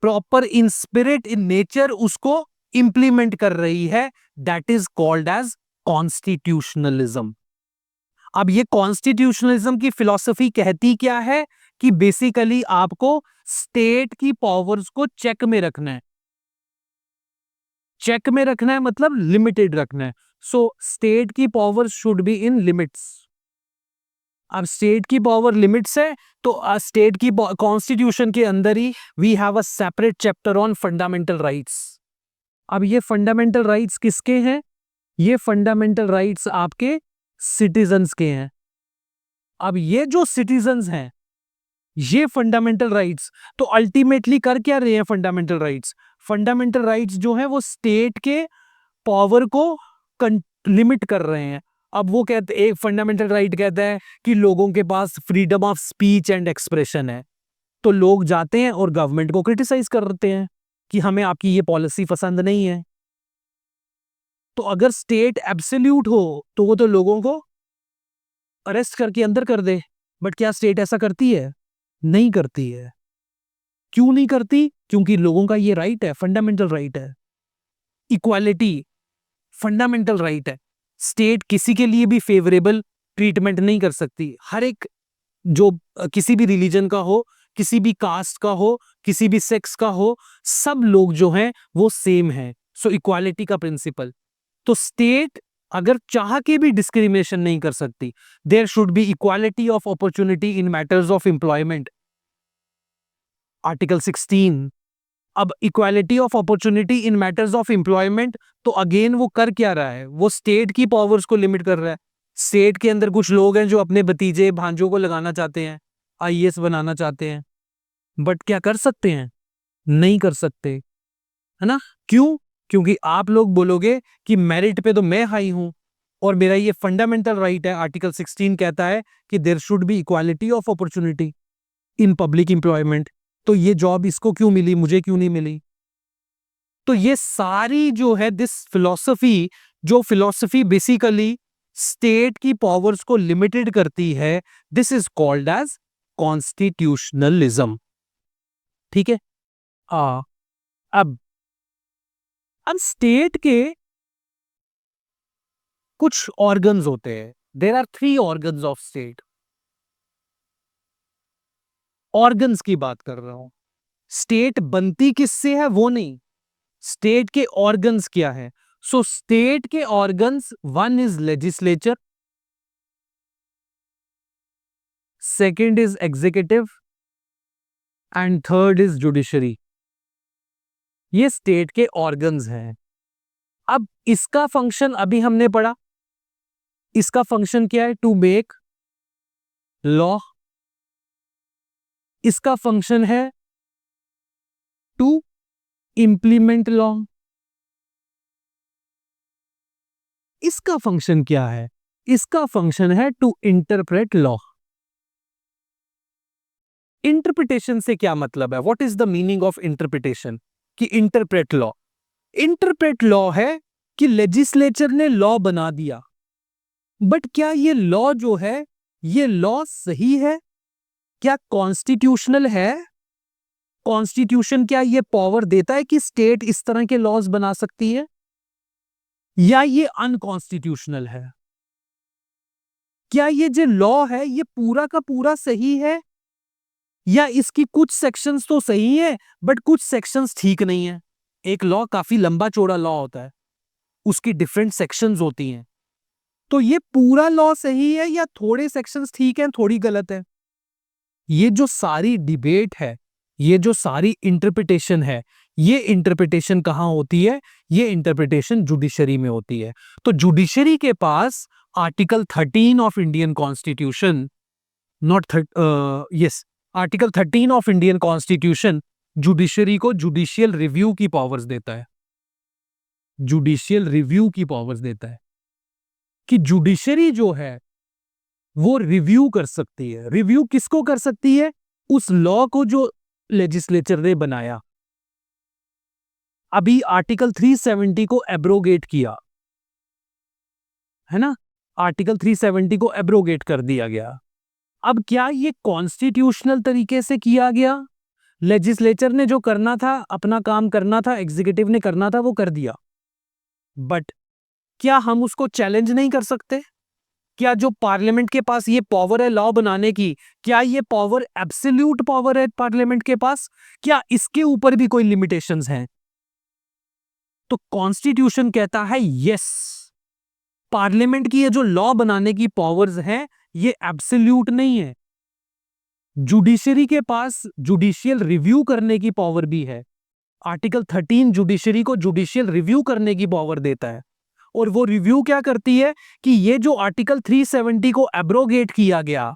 proper in spirit, in nature उसको इंप्लीमेंट कर रही है, that is called as constitutionalism. अब ये कॉन्स्टिट्यूशनलिज्म की फिलॉसफी कहती क्या है? कि बेसिकली आपको स्टेट की पावर्स को चेक में रखना है। चेक में रखना है मतलब लिमिटेड रखना है। सो स्टेट की powers should be in limits. अब स्टेट की पावर लिमिट्स है, तो स्टेट की कॉन्स्टिट्यूशन के अंदर ही we have a separate chapter on fundamental rights. अब ये फंडामेंटल राइट्स किसके हैं? ये फंडामेंटल राइट्स आपके सिटीजन्स के हैं। अब ये जो सिटीजन्स हैं, ये फंडामेंटल राइट्स तो अल्टीमेटली कर क्या रहे हैं? फंडामेंटल राइट्स, फंडामेंटल राइट्स जो है वो स्टेट के पावर को लिमिट कर रहे हैं। अब वो कहते, एक फंडामेंटल राइट कहता है कि लोगों के पास freedom of speech and expression है। तो लोग जाते हैं और गवर्नमेंट को क्रिटिसाइज करते हैं कि हमें आपकी ये पॉलिसी पसंद नहीं है। तो अगर स्टेट एब्सोल्यूट हो तो वो तो लोगों को अरेस्ट करके अंदर कर दे। बट क्या स्टेट ऐसा करती है? नहीं करती है। क्यों नहीं करती? क्योंकि लोगों का ये राइट है, फंडामेंटल राइट है। इक्वालिटी फंडामेंटल राइट है। स्टेट किसी के लिए भी फेवरेबल ट्रीटमेंट नहीं कर सकती। हर एक जो किसी भी रिलीजन का हो, किसी भी कास्ट का हो, किसी भी सेक्स का हो, सब लोग जो हैं वो सेम हैं। सो इक्वालिटी का प्रिंसिपल। तो स्टेट अगर चाह के भी डिस्क्रिमिनेशन नहीं कर सकती। There should be equality of opportunity in matters of employment, article 16। अब equality of opportunity in matters of employment, तो अगेन वो कर क्या रहा है? वो स्टेट की पावर्स को लिमिट कर रहा है। स्टेट के अंदर कुछ लोग हैं जो अपने भतीजे भांजों को लगाना चाहते हैं, आईएएस बनाना चाहते हैं। बट क्या कर सकते हैं? नहीं कर सकते, है ना? क्यों? क्योंकि आप लोग बोलोगे कि मेरिट पे तो मैं हाई हूं और मेरा ये फंडामेंटल राइट है। आर्टिकल 16 कहता है कि there should be equality of opportunity in public employment. तो ये जॉब इसको क्यों मिली, मुझे क्यों नहीं मिली? तो ये सारी जो है दिस फिलॉसफी, जो फिलॉसफी बेसिकली स्टेट की पावर्स को लिमिटेड करती है, this is called as constitutionalism. ठीक है। आ, अब अब स्टेट के कुछ ऑर्गन्स होते हैं। There are 3 organs of state. Organs की बात कर रहा हूं। स्टेट बनती किससे है वो नहीं, स्टेट के ऑर्गन्स क्या है। सो स्टेट के organs, one is legislature, second is executive and third is judiciary. ये स्टेट के ऑर्गन्स हैं। अब इसका फंक्शन अभी हमने पढ़ा, इसका फंक्शन क्या है? To make law. इसका फंक्शन है टू इंप्लीमेंट लॉ। इसका फंक्शन क्या है? इसका फंक्शन है टू इंटरप्रेट लॉ। इंटरप्रिटेशन से क्या मतलब है? What is the meaning of interpretation? कि इंटरप्रेट लॉ, इंटरप्रेट लॉ है कि लेजिस्लेचर ने लॉ बना दिया, बट क्या ये लॉ जो है, ये लॉ सही है? क्या कॉन्स्टिट्यूशनल है? कॉन्स्टिट्यूशन क्या ये पावर देता है कि स्टेट इस तरह के लॉज बना सकती है, या ये अनकॉन्स्टिट्यूशनल है? क्या ये जो लॉ है ये पूरा का पूरा सही है, या इसकी कुछ सेक्शंस तो सही है बट कुछ सेक्शंस ठीक नहीं है? एक लॉ काफी लंबा चौड़ा लॉ होता है, उसकी डिफरेंट सेक्शंस होती हैं, तो ये पूरा लॉ सही है या थोड़े सेक्शंस ठीक हैं, थोड़ी गलत है? ये जो सारी डिबेट है, ये जो सारी इंटरप्रिटेशन है, ये इंटरप्रिटेशन कहां होती है? ये इंटरप्रिटेशन जुडिशरी में होती है। तो जुडिशरी के पास article 13 of Indian constitution, not yes, article 13 of Indian constitution judiciary को जुडिशियल रिव्यू की पावर्स देता है। जुडिशियल रिव्यू की पावर्स देता है कि जुडिशरी जो है वो रिव्यू कर सकती है। रिव्यू किसको कर सकती है? उस लॉ को जो लेजिस्लेचर ने बनाया। अभी आर्टिकल 370 को एब्रोगेट किया है ना, आर्टिकल 370 को एब्रोगेट कर दिया गया। अब क्या ये कॉन्स्टिट्यूशनल तरीके से किया गया? लेजिस्लेचर ने जो करना था, अपना काम करना था, एग्जीक्यूटिव ने करना था, वो कर दिया, बट क्या हम उसको चैलेंज नहीं कर सकते? क्या जो पार्लियामेंट के पास ये पावर है लॉ बनाने की, क्या ये पावर एब्सोल्यूट पावर है पार्लियामेंट के पास? क्या इसके ऊपर भी कोई लिमिटेशंस हैं? तो कॉन्स्टिट्यूशन कहता है यस, पार्लियामेंट की ये जो लॉ बनाने की पावर्स हैं ये एब्सोल्यूट नहीं है। जुडिशरी के पास जुडिशियल रिव्यू करने की पावर भी है। आर्टिकल 13 जुडिशरी को जुडिशियल रिव्यू करने की पावर देता है, और वो रिव्यू क्या करती है कि ये जो आर्टिकल 370 को एब्रोगेट किया गया,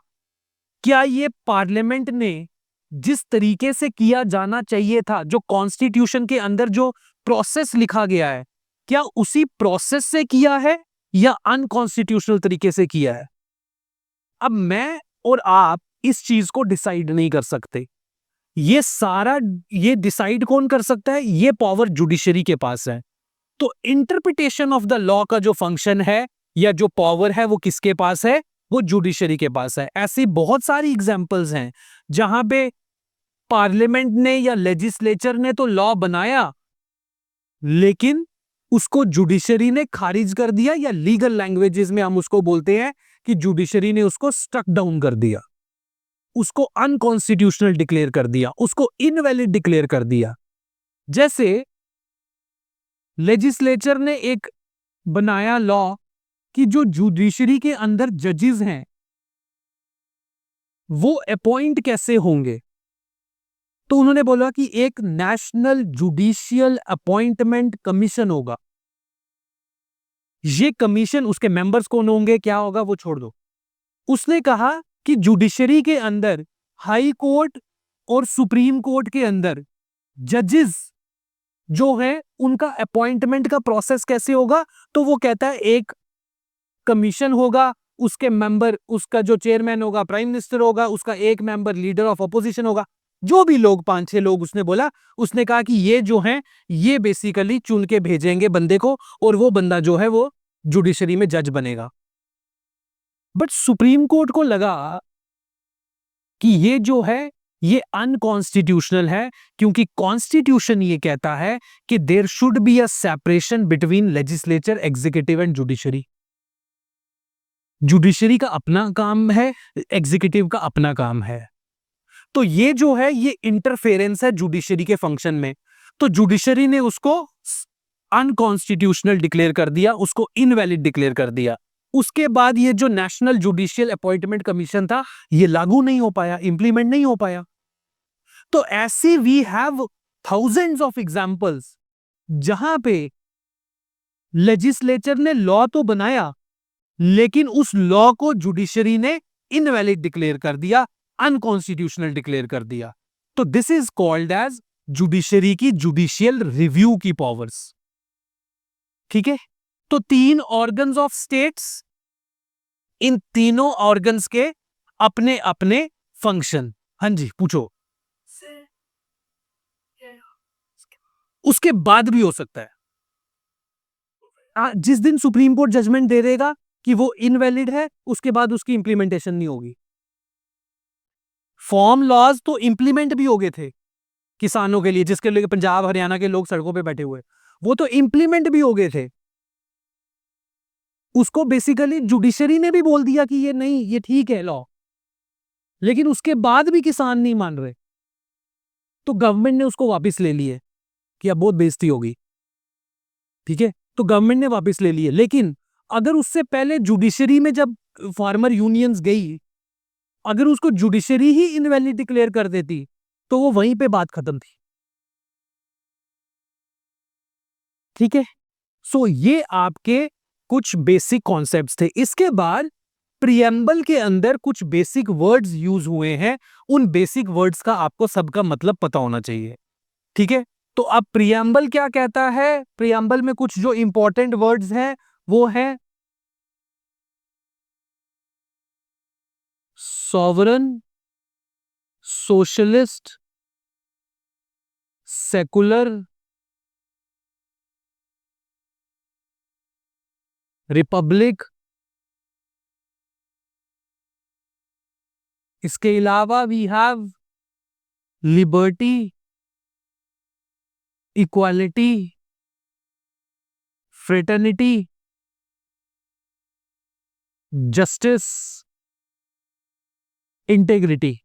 क्या ये पार्लियामेंट ने जिस तरीके से किया जाना चाहिए था, जो कॉन्स्टिट्यूशन के अंदर जो प्रोसेस लिखा गया है, क्या उसी प्रोसेस से किया है या अनकॉन्स्टिट्यूशनल तरीके से किया है? अब मैं और आप इस चीज को डिसाइड नहीं कर सकते। ये सारा ये डिसाइड कौन कर सकता है? ये पावर जुडिशरी के पास है। तो इंटरप्रिटेशन ऑफ द लॉ का जो फंक्शन है या जो पावर है वो किसके पास है? वो जुडिशरी के पास है। ऐसी बहुत सारी एग्जांपल्स हैं जहां पे पार्लियामेंट ने या लेजिस्लेचर ने तो लॉ बनाया, लेकिन उसको जुडिशरी ने खारिज कर दिया, या लीगल लैंग्वेजेस में हम उसको बोलते हैं कि जुडिशरी ने उसको स्टक डाउन कर दिया, उसको अनकॉन्स्टिट्यूशनल डिक्लेयर कर दिया, उसको इनवैलिड डिक्लेयर कर दिया। जैसे लेजिस्लेचर ने एक बनाया लॉ कि जो जुडिशरी के अंदर जजेस हैं वो अपॉइंट कैसे होंगे, तो उन्होंने बोला कि एक नेशनल जुडिशियल अपॉइंटमेंट कमीशन होगा। ये कमीशन, उसके मेंबर्स कौन होंगे, क्या होगा, वो छोड़ दो। उसने कहा कि जुडिशरी के अंदर, हाई कोर्ट और सुप्रीम कोर्ट के अंदर जजेस जो है उनका अपॉइंटमेंट का प्रोसेस कैसे होगा, तो वो कहता है एक कमीशन होगा, उसके मेंबर, उसका जो चेयरमैन होगा प्राइम मिनिस्टर होगा, उसका एक मेंबर लीडर ऑफ अपोजिशन होगा, जो भी लोग 5-6 लोग उसने बोला। उसने कहा कि ये जो हैं ये बेसिकली चुन के भेजेंगे बंदे को, और वो बंदा जो है वो जुडिशरी में जज बनेगा। बट सुप्रीम कोर्ट को लगा कि ये जो है ये अनकॉन्स्टिट्यूशनल है, क्योंकि कॉन्स्टिट्यूशन ये कहता है कि there should be a separation between legislature, executive and judiciary. Judiciary का अपना काम है, एग्जीक्यूटिव का अपना काम है। तो ये जो है ये इंटरफेरेंस है जुडिशरी के फंक्शन में। तो जुडिशरी ने उसको अनकॉन्स्टिट्यूशनल डिक्लेयर कर दिया, उसको इनवैलिड डिक्लेयर कर दिया। उसके बाद ये जो नेशनल जुडिशियल अपॉइंटमेंट कमीशन था, ये लागू नहीं हो पाया, इंप्लीमेंट नहीं हो पाया। तो ऐसे we have thousands of examples जहां पे लेजिस्लेचर ने लॉ तो बनाया, लेकिन उस लॉ को जुडिशरी ने इनवैलिड डिक्लेयर कर दिया, अनकॉन्स्टिट्यूशनल डिक्लेयर कर दिया। तो this is called as judiciary की जुडिशियल रिव्यू की पावर्स। ठीक है, तो 3 ऑर्गन्स ऑफ स्टेट्स, इन तीनों ऑर्गन्स के अपने अपने फंक्शन। हाँ जी, पूछो। उसके बाद भी हो सकता है, जिस दिन सुप्रीम कोर्ट जजमेंट दे देगा कि वो इनवैलिड है, उसके बाद उसकी इंप्लीमेंटेशन नहीं होगी। फॉर्म लॉज तो इंप्लीमेंट भी हो गए थे किसानों के लिए, जिसके लिए पंजाब हरियाणा के लोग सड़कों पे बैठे हुए, वो तो इंप्लीमेंट भी हो गए थे। उसको बेसिकली जुडिशरी ने भी बोल दिया कि ये नहीं, ये ठीक है लॉ, लेकिन उसके बाद भी किसान नहीं मान रहे, तो गवर्नमेंट ने उसको वापस ले लिए कि अब बहुत बेइज्जती होगी। ठीक है, तो गवर्नमेंट ने वापस ले लिए। लेकिन अगर उससे पहले जुडिशरी में जब फार्मर यूनियंस गई, अगर उसको जुडिशरी ही इनवैलिड डिक्लेयर कर देती, तो वो वहीं पे बात खत्म थी। ठीक है, सो ये आपके कुछ बेसिक कॉन्सेप्ट्स थे। इसके बाद प्रियम्बल के अंदर कुछ बेसिक वर्ड्स यूज हुए हैं, उन बेसिक वर्ड्स का आपको सबका मतलब पता होना चाहिए। ठीक है, तो अब प्रियम्बल क्या कहता है? प्रियम्बल में कुछ जो इंपॉर्टेंट वर्ड्स हैं वो है सॉवरन, सोशलिस्ट, सेकुलर, रिपब्लिक। इसके अलावा we have liberty, equality, fraternity, justice, integrity.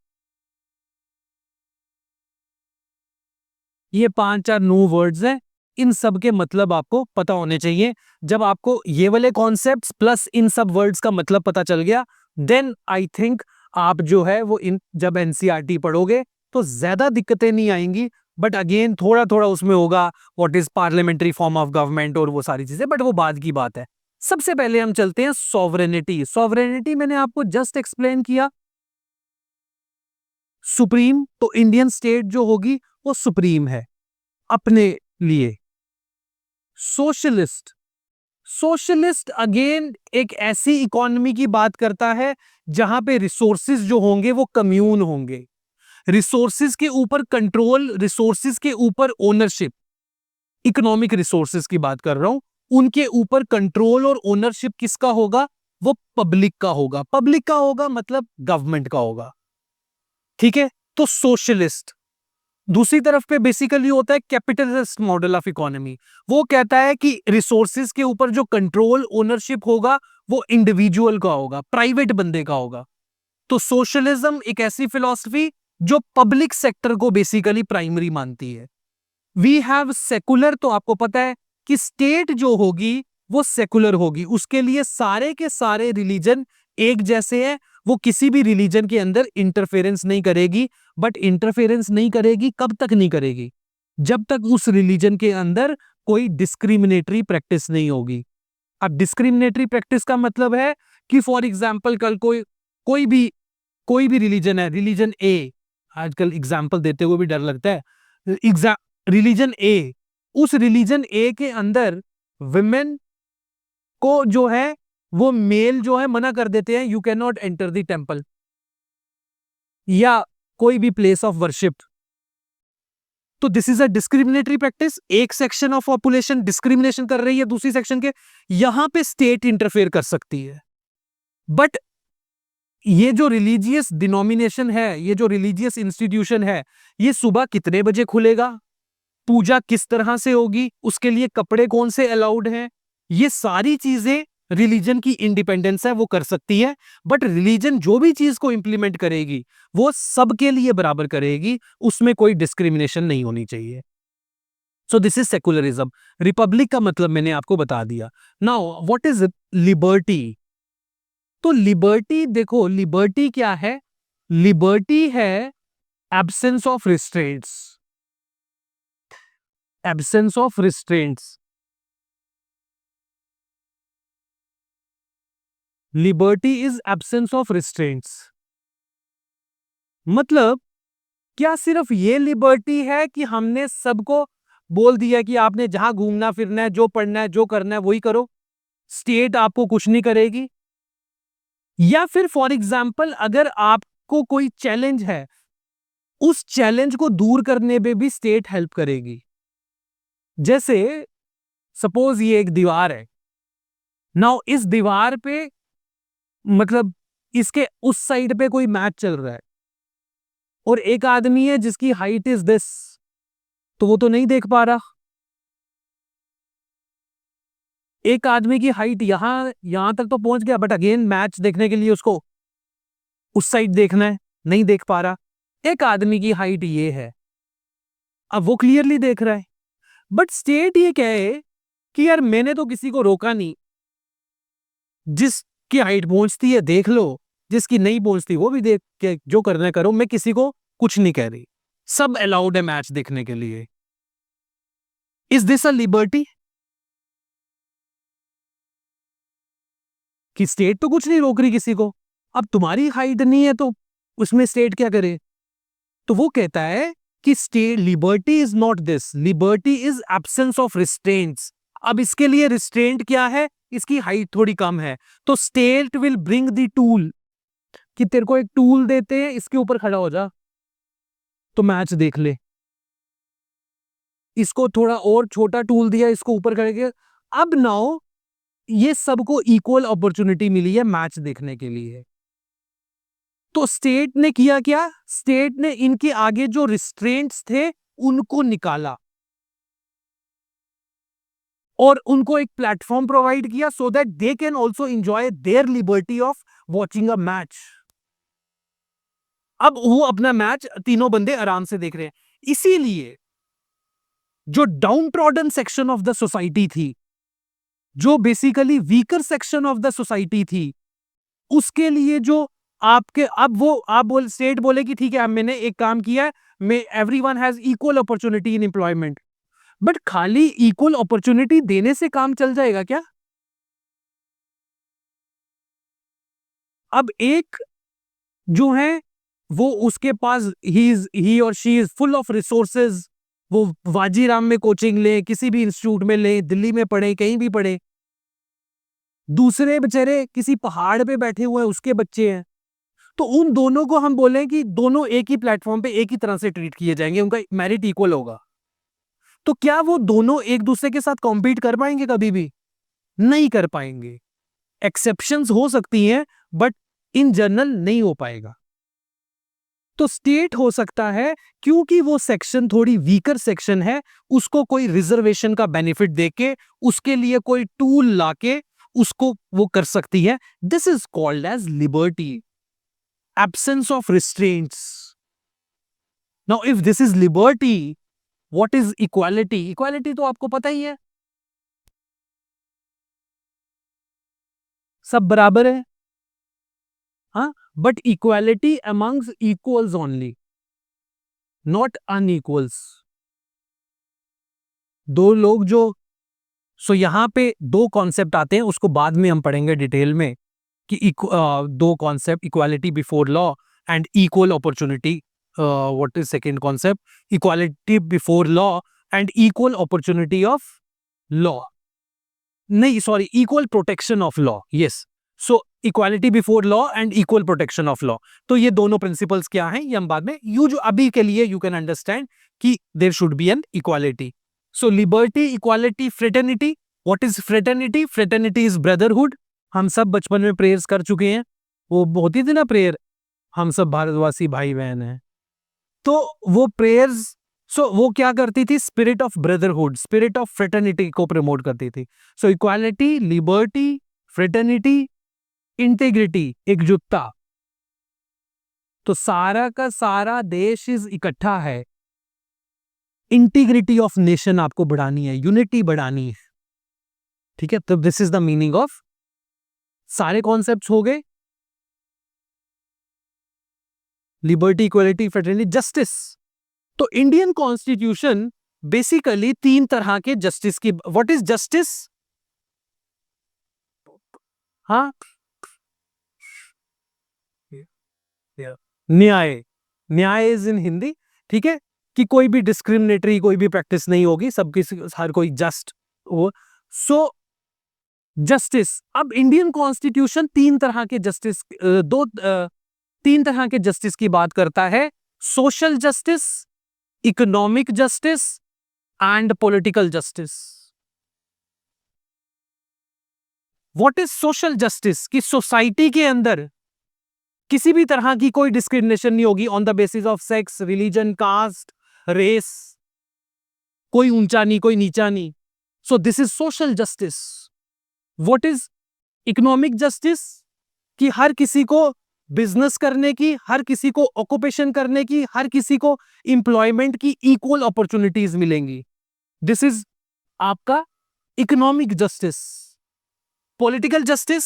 ये 5-4 न्यू वर्ड्स हैं, इन सब के मतलब आपको पता होने चाहिए। जब आपको ये वाले कॉन्सेप्ट्स प्लस इन सब वर्ड्स का मतलब पता चल गया, देन आई थिंक आप जो है वो इन जब एनसीईआरटी पढ़ोगे तो ज्यादा दिक्कतें नहीं आएंगी। बट अगेन थोड़ा थोड़ा उसमें होगा what is parliamentary form of government और वो सारी चीजें, बट वो बाद की बात है। सबसे पहले हम चलते हैं सॉवरेनिटी। सॉवरेनिटी मैंने आपको जस्ट एक्सप्लेन किया। सुप्रीम, तो इंडियन स्टेट जो होगी वो सुप्रीम है अपने लिए। सोशलिस्ट, सोशलिस्ट अगेन एक ऐसी इकोनॉमी की बात करता है जहां पे रिसोर्सेज जो होंगे वो कम्यून होंगे, रिसोर्सेज के ऊपर कंट्रोल, रिसोर्सेज के ऊपर ओनरशिप। इकोनॉमिक रिसोर्सेज की बात कर रहा हूं, उनके ऊपर कंट्रोल और ओनरशिप किसका होगा? वो पब्लिक का होगा। पब्लिक का होगा मतलब गवर्नमेंट का होगा। ठीक है, तो सोशलिस्ट। दूसरी तरफ पे बेसिकली होता है कैपिटलिस्ट मॉडल ऑफ इकोनॉमी। वो कहता है कि रिसोर्सेज के ऊपर जो कंट्रोल, ओनरशिप होगा वो इंडिविजुअल का होगा, प्राइवेट बंदे का होगा। तो सोशलिज्म एक ऐसी फिलॉसफी जो पब्लिक सेक्टर को बेसिकली प्राइमरी मानती है। वी हैव सेकुलर, तो आपको पता है कि स्टेट जो होगी वो सेकुलर होगी, उसके लिए सारे के सारे रिलीजन एक जैसे हैं, वो किसी भी रिलीजन के अंदर इंटरफेरेंस नहीं करेगी। बट इंटरफेरेंस नहीं करेगी, कब तक नहीं करेगी? जब तक उस रिलीजन के अंदर कोई डिस्क्रिमिनेटरी प्रैक्टिस नहीं होगी। अब डिस्क्रिमिनेटरी प्रैक्टिस का मतलब है कि फॉर एग्जाम्पल कल कोई भी रिलीजन है, रिलीजन ए, आजकल एग्जाम्पल देते हुए भी डर लगता है, रिलीजन ए, उस रिलीजन ए के अंदर विमेन को जो है वो मेल जो है मना कर देते हैं, you can not enter the temple या कोई भी प्लेस ऑफ वर्शिप। तो this is a discriminatory practice. एक सेक्शन ऑफ पॉपुलेशन डिस्क्रिमिनेशन कर रही है दूसरी सेक्शन के, यहां पे स्टेट इंटरफेयर कर सकती है। बट ये जो रिलीजियस डिनोमिनेशन है, ये जो रिलीजियस इंस्टीट्यूशन है, ये सुबह कितने बजे खुलेगा, पूजा किस तरह से होगी, उसके लिए कपड़े कौन से अलाउड हैं, ये सारी चीजें रिलीजन की इंडिपेंडेंस है, वो कर सकती है। बट रिलीजन जो भी चीज को इंप्लीमेंट करेगी वो सबके लिए बराबर करेगी, उसमें कोई डिस्क्रिमिनेशन नहीं होनी चाहिए। सो दिस इज सेकुलरिज्म। रिपब्लिक का मतलब मैंने आपको बता दिया। Now what is liberty? तो लिबर्टी देखो, लिबर्टी क्या है? लिबर्टी है absence of restraints. Absence of restraints. Liberty is absence of restraints. मतलब क्या सिर्फ ये लिबर्टी है कि हमने सबको बोल दिया कि आपने जहां घूमना फिरना है, जो पढ़ना है, जो करना है वही करो, स्टेट आपको कुछ नहीं करेगी? या फिर फॉर एग्जाम्पल अगर आपको कोई चैलेंज है, उस चैलेंज को दूर करने में भी स्टेट हेल्प करेगी? जैसे सपोज ये एक दीवार है, नाउ इस दीवार पे मतलब इसके उस साइड पे कोई मैच चल रहा है और एक आदमी है जिसकी हाइट इज दिस, तो वो तो नहीं देख पा रहा। एक आदमी की हाइट यहां तक तो पहुंच गया, बट अगेन मैच देखने के लिए उसको उस साइड देखना है, नहीं देख पा रहा। एक आदमी की हाइट ये है, अब वो क्लियरली देख रहा है, बट स्टेट ये कहे कि यार मैंने तो किसी को रोका नहीं, जिसकी हाइट पहुंचती है देख लो, जिसकी नहीं पहुंचती वो भी देख के जो करना है करो, मैं किसी को कुछ नहीं कह रही, सब अलाउड है मैच देखने के लिए। Is this a liberty? कि स्टेट तो कुछ नहीं रोक रही किसी को, अब तुम्हारी हाइट नहीं है तो उसमें स्टेट क्या करे? तो वो कहता है कि state liberty is not this, liberty is absence of restraints. अब इसके लिए रिस्ट्रेंट क्या है? इसकी हाइट थोड़ी कम है, तो state will bring the tool, कि तेरे को एक टूल देते हैं, इसके ऊपर खड़ा हो जा तो मैच देख ले। इसको थोड़ा और छोटा टूल दिया, इसको ऊपर करके, अब नाउ ये सबको इक्वल अपॉर्चुनिटी मिली है मैच देखने के लिए। तो स्टेट ने किया क्या? स्टेट ने इनके आगे जो रिस्ट्रेंट्स थे उनको निकाला और उनको एक प्लेटफॉर्म प्रोवाइड किया, so that they can also enjoy there liberty of watching a match. अब वो अपना मैच तीनों बंदे आराम से देख रहे हैं। इसीलिए जो down trodden section of the society थी, जो basically weaker section of the society थी, उसके लिए जो आपके, अब वो आप स्टेट बोले कि ठीक है अब मैंने एक काम किया है, मैं everyone has equal opportunity in employment, but खाली इक्वल अपॉर्चुनिटी देने से काम चल जाएगा क्या? अब एक जो है वो उसके पास ही और she is full of resources, वो वाजीराम में कोचिंग ले, किसी भी इंस्टीट्यूट में ले, दिल्ली में पढ़े, कहीं भी पढ़े। दूसरे बेचारे किसी पहाड़ पे बैठे हुए हैं, उसके बच्चे हैं, तो उन दोनों को हम बोले कि दोनों एक ही प्लेटफॉर्म पे एक ही तरह से ट्रीट किए जाएंगे, उनका मेरिट इक्वल होगा। तो क्या वो दोनों एक दूसरे के साथ कॉम्पीट कर पाएंगे? कभी भी नहीं कर पाएंगे। एक्सेप्शंस हो सकती हैं, बट इन जनरल नहीं हो पाएगा। तो स्टेट हो सकता है, क्योंकि वो सेक्शन थोड़ी वीकर सेक्शन है, उसको कोई रिजर्वेशन का बेनिफिट देके, उसके लिए कोई टूल लाके उसको वो कर सकती है। This is called as liberty, absence of restraints. Now if this is liberty, what is equality? Equality तो आपको पता ही है, सब बराबर है। हाँ, but equality amongst equals only, not unequals. दो लोग जो, सो यहां पे दो कॉन्सेप्ट आते हैं, उसको बाद में हम पढ़ेंगे डिटेल में, कि दो concept, equality before law and equal opportunity. What is second concept? Equality before law and equal opportunity of law, नहीं sorry, equal protection of law. Yes, so equality before law and equal protection of law. तो ये दोनों principles क्या हैं ये हम बाद में, यू जो अभी के लिए यू कैन अंडरस्टैंड कि there should be an equality. So liberty, equality, fraternity. What is fraternity? Fraternity is brotherhood. हम सब बचपन में प्रेयर्स कर चुके हैं, वो होती थी ना प्रेयर, हम सब भारतवासी भाई बहन हैं, तो वो प्रेयर्स, सो वो क्या करती थी? Spirit of brotherhood, spirit of fraternity को प्रमोट करती थी। सो इक्वालिटी, लिबर्टी, फ्रेटर्निटी, इंटेग्रिटी, एकजुटता। तो सारा का सारा देश इज इकट्ठा है, इंटीग्रिटी ऑफ नेशन आपको बढ़ानी है, यूनिटी बढ़ानी है, ठीक है। तो this is the meaning of, सारे कॉन्सेप्ट्स हो गए, लिबर्टी, इक्वलिटी, फ्रेटर्निटी, जस्टिस। तो इंडियन कॉन्स्टिट्यूशन बेसिकली तीन तरह के जस्टिस की, व्हाट इज जस्टिस? हाँ, न्याय, न्याय इज इन हिंदी, ठीक है, कि कोई भी डिस्क्रिमिनेटरी कोई भी प्रैक्टिस नहीं होगी, सबकी हर कोई जस्ट वो। सो जस्टिस, अब इंडियन कॉन्स्टिट्यूशन तीन तरह के जस्टिस, तीन तरह के जस्टिस की बात करता है, social justice, economic justice and political justice. What is social justice? कि सोसाइटी के अंदर किसी भी तरह की कोई डिस्क्रिमिनेशन नहीं होगी on the basis of sex, religion, caste, race, कोई ऊंचा नहीं कोई नीचा नहीं। So this is social justice. What is economic justice? कि हर किसी को बिजनेस करने की, हर किसी को ऑक्यूपेशन करने की, हर किसी को इंप्लॉयमेंट की इक्वल अपॉर्चुनिटीज मिलेंगी। दिस इज आपका economic justice. Political justice,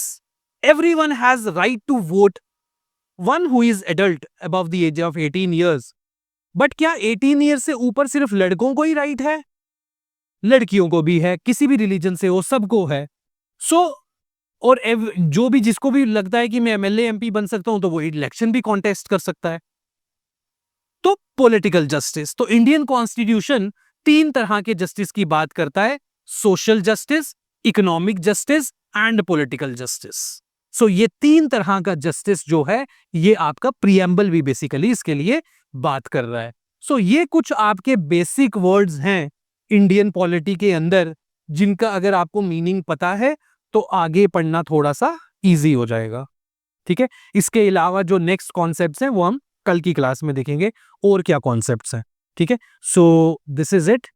everyone has right to vote, one who is adult above the age of 18 years. But क्या 18 ईयर से ऊपर सिर्फ लड़कों को ही राइट है? लड़कियों को भी है, किसी भी रिलीजन से हो, सबको है। सो और जो भी, जिसको भी लगता है कि मैं एमएलए एमपी बन सकता हूं, तो वो इलेक्शन भी कॉन्टेस्ट कर सकता है। तो पॉलिटिकल जस्टिस, तो इंडियन कॉन्स्टिट्यूशन तीन तरह के जस्टिस की बात करता है, social justice, economic justice and political justice. So ये तीन तरह का जस्टिस जो है, ये आपका प्रीएम्बल भी बेसिकली इसके लिए बात कर रहा है। सो ये कुछ आपके बेसिक वर्ड्स हैं इंडियन पॉलिटी के अंदर, जिनका अगर आपको मीनिंग पता है तो आगे पढ़ना थोड़ा सा इजी हो जाएगा, ठीक है। इसके अलावा जो नेक्स्ट कॉन्सेप्ट्स हैं वो हम कल की क्लास में देखेंगे, और क्या कॉन्सेप्ट्स हैं, ठीक है। सो दिस इज इट।